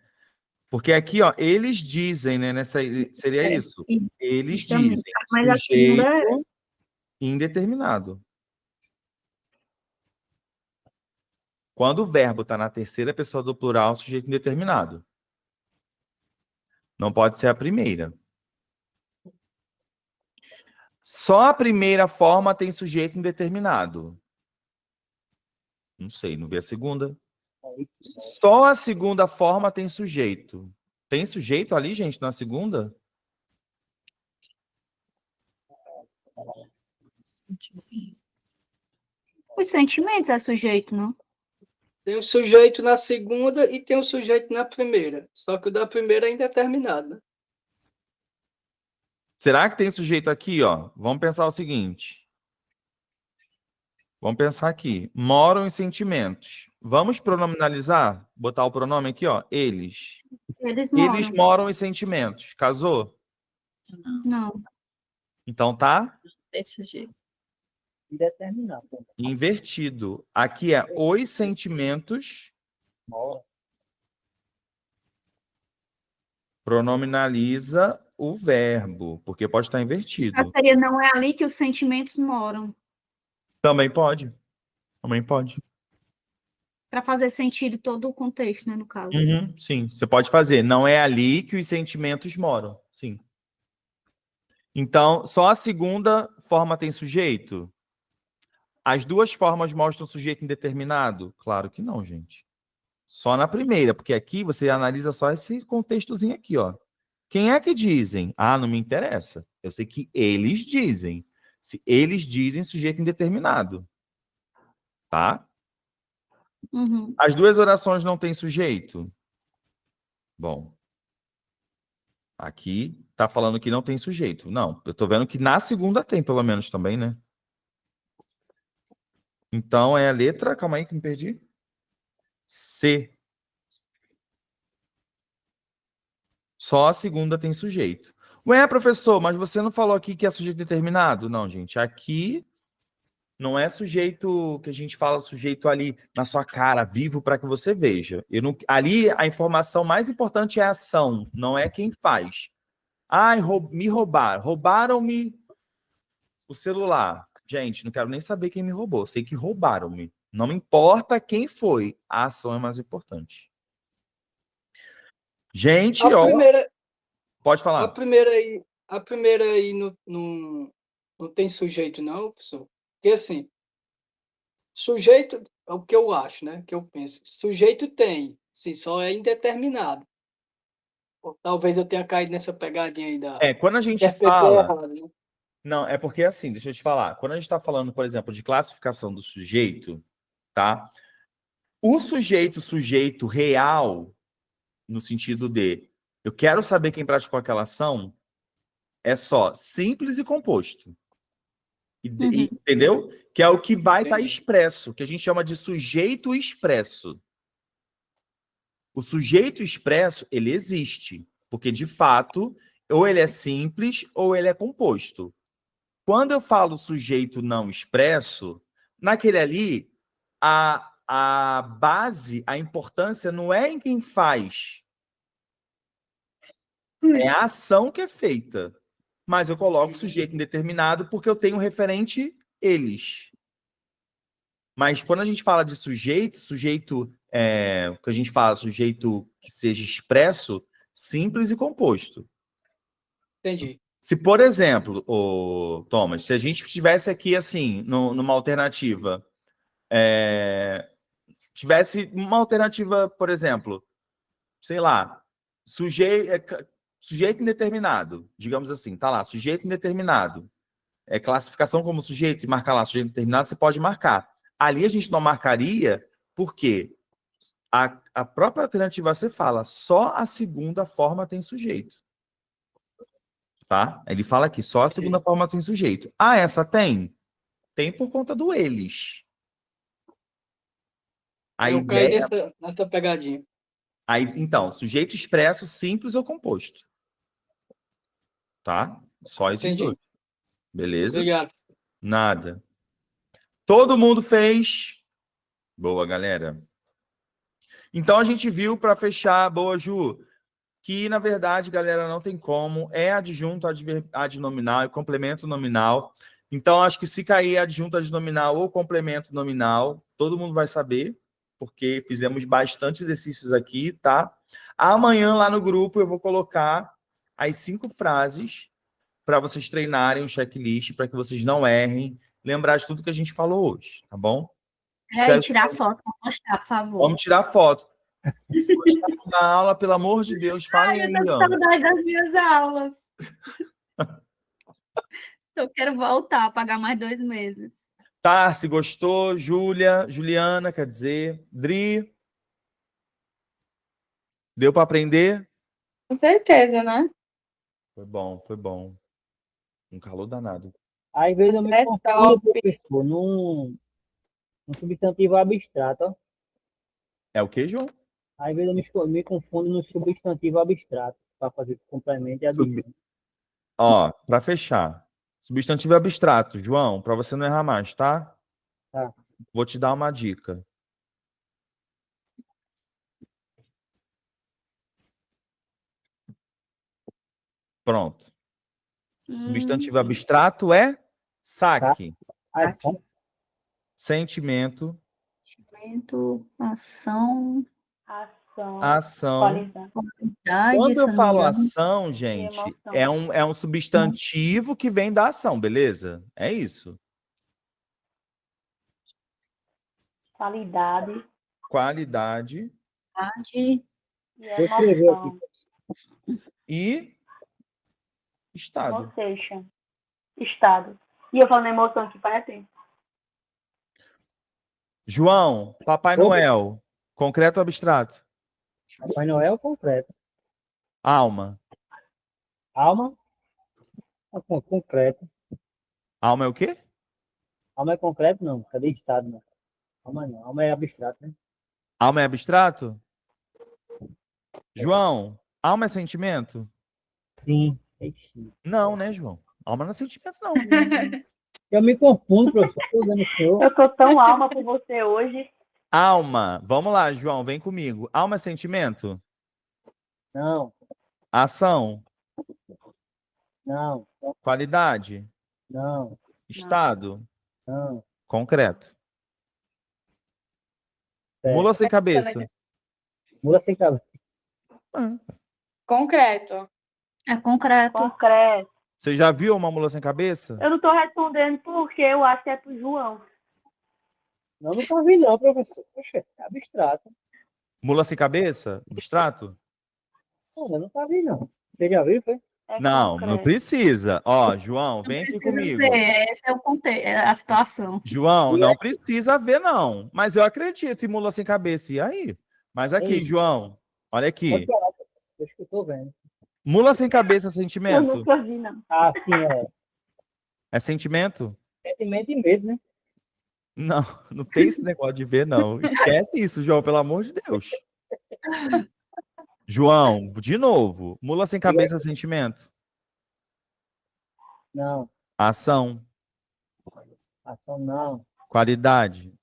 A: Porque aqui, ó, eles dizem, né? Seria isso. Eles
B: Justamente.
A: dizem.
B: Mas a
A: Sujeito
B: segunda
A: indeterminado. Quando o verbo está na terceira pessoa do plural, sujeito indeterminado. Não pode ser a primeira. Só a primeira forma tem sujeito indeterminado. Não sei, não vi a segunda. Só a segunda forma tem sujeito. Tem sujeito ali, gente, na segunda?
B: os sentimentos é sujeito, não?
G: Tem um sujeito na segunda e tem um sujeito na primeira. Só que o da primeira é indeterminado.
A: Será que tem sujeito aqui, ó? Vamos pensar o seguinte. Vamos pensar aqui. Moram em sentimentos. Vamos pronominalizar? Botar o pronome aqui, ó. Eles.
B: Eles
A: Eles
B: moram.
A: moram em sentimentos. Casou?
B: Não.
A: Então tá
J: Desse jeito.
C: Indeterminado.
A: invertido. Aqui é os sentimentos. Pronominaliza o verbo, porque pode estar invertido.
B: A seria não é ali que os sentimentos moram.
A: Também pode. Também pode.
B: Para fazer sentido todo o contexto, né, no caso.
A: Uhum, sim, você pode fazer. Não é ali que os sentimentos moram. Sim. Então, só a segunda forma tem sujeito? As duas formas mostram sujeito indeterminado? Claro que não, gente. Só na primeira, porque aqui você analisa só esse contextozinho aqui, ó. Quem é que dizem? Ah, não me interessa. Eu sei que eles dizem. Se eles dizem, sujeito indeterminado. Tá?
B: Uhum.
A: As duas orações não têm sujeito? Bom. Aqui tá falando que não tem sujeito. Não, eu tô vendo que na segunda tem, pelo menos, também, né? Então, é a letra... Calma aí que me perdi. C. Só a segunda tem sujeito. Ué, professor, mas você não falou aqui que é sujeito determinado? Não, gente. Aqui não é sujeito que a gente fala sujeito ali na sua cara, vivo para que você veja. Eu não, ali a informação mais importante é a ação, não é quem faz. Ai, me roubaram. Roubaram-me o celular. Gente, não quero nem saber quem me roubou. Sei que roubaram-me. Não me importa quem foi. A ação é mais importante. Gente,
G: A
A: ó...
G: primeira,
A: Pode falar.
G: a primeira aí não tem sujeito, não, professor? Porque assim, sujeito, é o que eu acho, né? Que eu penso. Sujeito tem, sim, só é indeterminado. Ou talvez eu tenha caído nessa pegadinha aí da.
A: Quando a gente
G: Interpretei
A: fala...
G: errado, né?
A: Não, é porque assim, deixa eu te falar. Quando a gente está falando, por exemplo, de classificação do sujeito, tá? O sujeito real, no sentido de eu quero saber quem praticou aquela ação, é só simples e composto. Entendeu? Que é o que vai estar expresso, que a gente chama de sujeito expresso. O sujeito expresso, ele existe, porque de fato, ou ele é simples ou ele é composto. Quando eu falo sujeito não expresso, naquele ali, a base, a importância não é em quem faz. É a ação que é feita. Mas eu coloco sujeito indeterminado porque eu tenho referente eles. Mas quando a gente fala de sujeito que a gente fala sujeito que seja expresso, simples e composto.
G: Entendi.
A: Se, por exemplo, Thomas, se a gente estivesse aqui assim, numa alternativa, tivesse uma alternativa, por exemplo, sei lá, sujeito indeterminado, digamos assim, tá lá, sujeito indeterminado, classificação como sujeito e marcar lá sujeito indeterminado, você pode marcar. Ali a gente não marcaria, por quê? a própria alternativa C fala, só a segunda forma tem sujeito. Tá? Ele fala aqui, só a segunda forma tem sujeito. Ah, essa tem? Tem por conta do eles. A
G: Eu caí
A: ideia...
G: nessa pegadinha.
A: Aí, então, sujeito expresso, simples ou composto. Tá? Só esses
G: Entendi.
A: dois. Beleza?
G: Obrigado.
A: Nada. Todo mundo fez? Boa, galera. Então, a gente viu, para fechar, boa, Ju, que, na verdade, galera, não tem como. É adjunto, adnominal e complemento nominal. Então, acho que se cair adjunto, adnominal ou complemento nominal, todo mundo vai saber, porque fizemos bastante exercícios aqui, tá? Amanhã, lá no grupo, eu vou colocar as 5 frases para vocês treinarem o checklist, para que vocês não errem, lembrar de tudo que a gente falou hoje, tá bom?
B: E tirar foto para mostrar, por favor.
A: Vamos tirar foto. E se gostaram da aula, pelo amor de Deus, falem
B: Ai, eu
A: aí,
B: tô com
A: Ana.
B: saudade das minhas aulas. Eu quero voltar, pagar mais 2 meses.
A: Tarsi, gostou? Juliana, quer dizer, Dri. Deu para aprender?
D: Com certeza, né?
A: Foi bom, foi bom. Um calor danado.
C: Às vezes eu me
D: É
C: confundo,
D: top.
C: professor, num substantivo abstrato, ó.
A: É o que, João?
C: Às vezes eu me confundo no substantivo abstrato, para fazer complemento e adjunto.
A: Ó, para fechar. Substantivo abstrato, João, para você não errar mais, tá?
C: Tá.
A: Vou te dar uma dica. Pronto. Substantivo abstrato é saque,
C: Ação,
A: sentimento,
B: Sentimento, ação,
F: Ação,
A: ação.
F: qualidade,
A: Quando eu
B: se não
A: falo
B: me engano.
A: ação, gente,
F: emoção.
A: é um substantivo que vem da ação, beleza? É isso.
F: qualidade
A: Qualidade
B: De
F: e
C: eu escrevi aqui.
F: emoção.
A: e estado.
F: Emotion. Estado. E eu falando emoção aqui, para tempo.
A: João, Papai
C: Oi.
A: Noel, concreto ou abstrato?
C: Papai Noel concreto.
A: Alma.
C: Alma, concreto.
A: Alma é o quê?
C: Alma é concreto, não. Cadê estado, não? Alma não. Alma é abstrato, né?
A: Alma é abstrato? João, alma é sentimento?
C: Sim. Ixi.
A: Não, né, João? Alma não é sentimento, não.
C: Eu me confundo, professor. Tô dando o senhor.
F: Eu tô tão alma com você hoje.
A: Alma, vamos lá, João, vem comigo. Alma é sentimento?
C: Não,
A: Ação?
C: não,
A: Qualidade?
C: não,
A: Estado?
C: não.
A: Concreto.
C: Certo.
A: Mula sem cabeça.
C: Mula sem cabeça.
A: Ah,
D: Concreto.
B: É concreto.
F: Concreto.
A: você já viu uma mula sem cabeça?
F: Eu não tô respondendo porque eu acho que é pro João.
C: Não, nunca vi não, professor. Poxa, é abstrato.
A: Mula sem cabeça? Abstrato?
C: Não, eu nunca vi não. Você já viu, foi?
F: É
A: Não,
F: concreto.
A: não precisa. Ó, João, vem aqui
B: Precisa
A: comigo.
B: ver, esse é o contexto, é a situação.
A: João, não precisa ver, não. Mas eu acredito em mula sem cabeça. E aí? Mas aqui,
C: Ei.
A: João, olha aqui.
C: Pode falar, deixa que eu tô vendo.
A: Mula sem cabeça é
F: Eu
A: sentimento?
F: nunca vi, não.
C: Ah, sim, é.
A: É sentimento?
C: Sentimento e medo, né?
A: Não, não tem esse negócio de ver, não. Esquece isso, João, pelo amor de Deus. João, de novo. Mula sem cabeça é sentimento?
C: Não,
A: Ação,
C: ação não,
A: qualidade,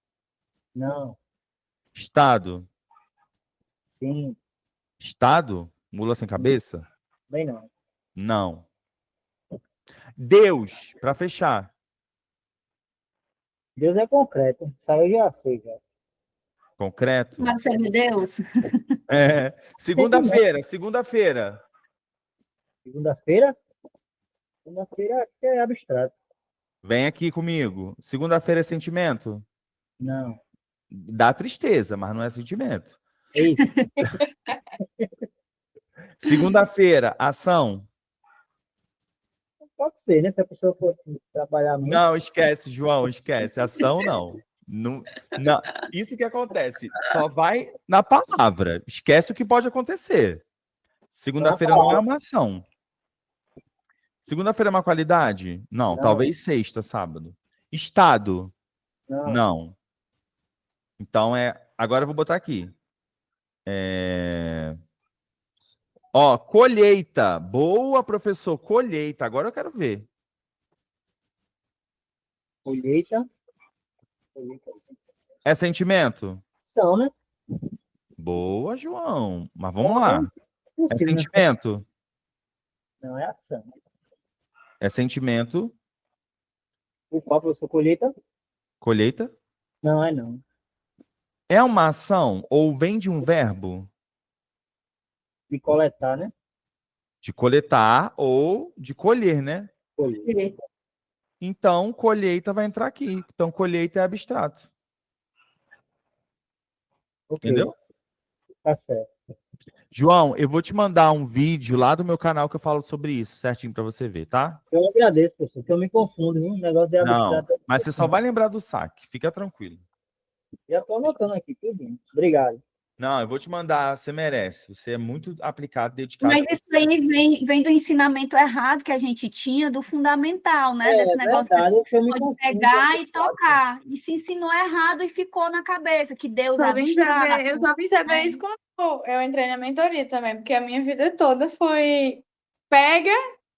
C: não,
A: estado.
C: sim,
A: Estado? Mula sem cabeça?
C: bem não.
A: Não. Deus, para fechar.
C: Deus é concreto. Isso aí eu já sei, já.
A: Concreto.
B: Mas você é de Deus?
A: É. Segunda-feira.
C: Segunda-feira acho que é abstrato.
A: Vem aqui comigo. Segunda-feira é sentimento?
C: Não,
A: Dá tristeza, mas não é sentimento.
C: é isso.
A: Segunda-feira, ação?
C: Pode ser, né? Se a pessoa for trabalhar muito.
A: Não, esquece, João, esquece. Ação não. Não, não, isso que acontece. Só vai na palavra. Esquece o que pode acontecer. Segunda-feira não é uma ação. Segunda-feira é uma qualidade? Não.
C: Não.
A: Talvez sexta, sábado. Estado?
C: Não.
A: Não. Então agora eu vou botar aqui. Ó, colheita. Boa, professor. Colheita. Agora eu quero ver.
C: Colheita.
A: É sentimento?
C: São, né?
A: Boa, João. Mas vamos lá. É
C: Possível, né?
A: sentimento?
C: Não, é ação.
A: É sentimento?
C: O qual, professor? Colheita?
A: Colheita?
C: Não, é não.
A: É uma ação ou vem de um verbo?
C: De coletar, né?
A: De coletar ou de colher, né?
C: Colheita.
A: Então, colheita vai entrar aqui. Então, colheita é abstrato.
C: Ok.
A: Entendeu?
C: Tá certo.
A: João, eu vou te mandar um vídeo lá do meu canal que eu falo sobre isso, certinho para você ver, tá?
C: Eu agradeço, professor, porque eu me confundo, viu? O negócio de
A: Não,
C: abstrato.
A: mas você só vai lembrar do saque. Fica tranquilo.
C: Já estou anotando aqui, tudo. Obrigado.
A: Não, eu vou te mandar, você merece. Você é muito aplicado, dedicado.
B: Mas isso aí vem do ensinamento errado que a gente tinha do fundamental, né? Desse negócio
C: verdade,
B: que
C: eu me
B: você pode
C: confundo.
B: pegar e tocar. E se ensinou errado e ficou na cabeça, que Deus é abstrato.
D: Eu só vim saber isso quando eu entrei na mentoria também, porque a minha vida toda foi pega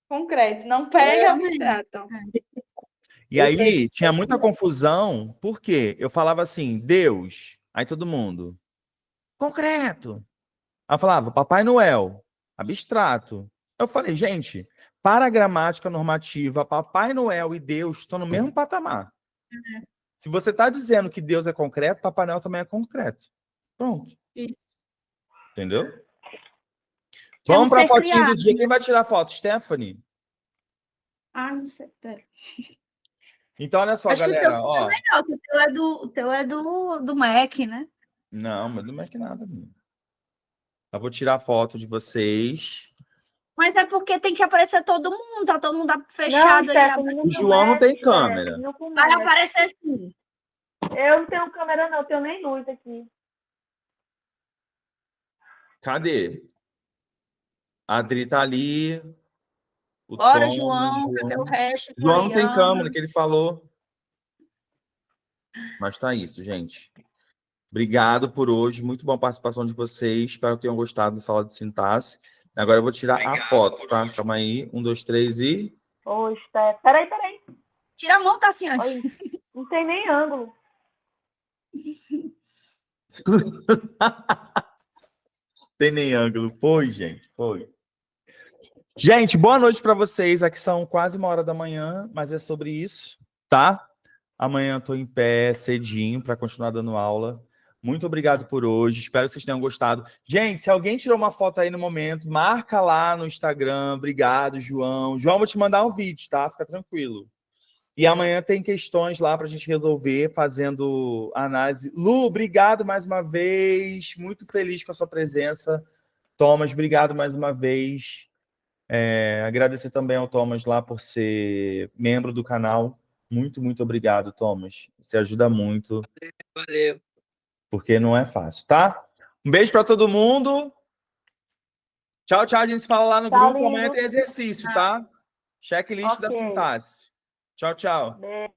D: concreto, não pega abstrato.
A: E aí tinha muita confusão, porque eu falava assim, Deus, aí todo mundo, concreto. Aí eu falava, Papai Noel, abstrato. Eu falei, gente, para a gramática normativa, Papai Noel e Deus estão no mesmo patamar. Se você está dizendo que Deus é concreto, Papai Noel também é concreto. Pronto.
B: Isso.
A: Entendeu?
B: Que é um
A: Vamos para a
B: ser
A: fotinha do
B: criado.
A: dia. Quem vai tirar a foto? Stephanie?
B: Ah, não sei. Pera.
A: Então, olha só,
B: Acho
A: galera.
B: que o teu
A: Ó.
B: é melhor, que o teu é do Mac, né?
A: Não, mas não é que nada. Eu vou tirar a foto de vocês.
B: Mas é porque tem que aparecer todo mundo, tá todo mundo fechado aí.
A: O João não tem câmera.
B: Vai aparecer sim.
F: Eu não tenho câmera, não, eu tenho nem luz aqui.
A: Cadê? A Adri tá ali.
B: Bora, João, cadê o resto?
A: João não tem
B: Floriana?
A: câmera, que ele falou. Mas tá isso, gente. Obrigado por hoje. Muito boa participação de vocês. Espero que tenham gostado da sala de sintaxe. Agora eu vou tirar a foto, tá? Calma aí. 1, 2, 3 e...
F: Oi, Steph. Peraí.
B: Tira a mão, Tassiane.
F: Oi. Não tem nem ângulo.
A: Tem nem ângulo. Foi, gente. Foi. Gente, boa noite para vocês. Aqui são quase 1h da manhã, mas é sobre isso, tá? Amanhã eu tô em pé cedinho para continuar dando aula. Muito obrigado por hoje. Espero que vocês tenham gostado. Gente, se alguém tirou uma foto aí no momento, marca lá no Instagram. Obrigado, João. João, vou te mandar um vídeo, tá? Fica tranquilo. E amanhã tem questões lá para a gente resolver, fazendo análise. Lu, obrigado mais uma vez. Muito feliz com a sua presença. Thomas, obrigado mais uma vez. Agradecer também ao Thomas lá por ser membro do canal. Muito, muito obrigado, Thomas. Você ajuda muito.
G: Valeu.
A: Porque não é fácil, tá? Um beijo para todo mundo. Tchau, tchau. A gente se fala lá no
F: Tchau,
A: grupo.
F: lindo.
A: Amanhã tem exercício, tá? Checklist da
F: Ok.
A: sintaxe. Tchau, tchau.
F: Beijo.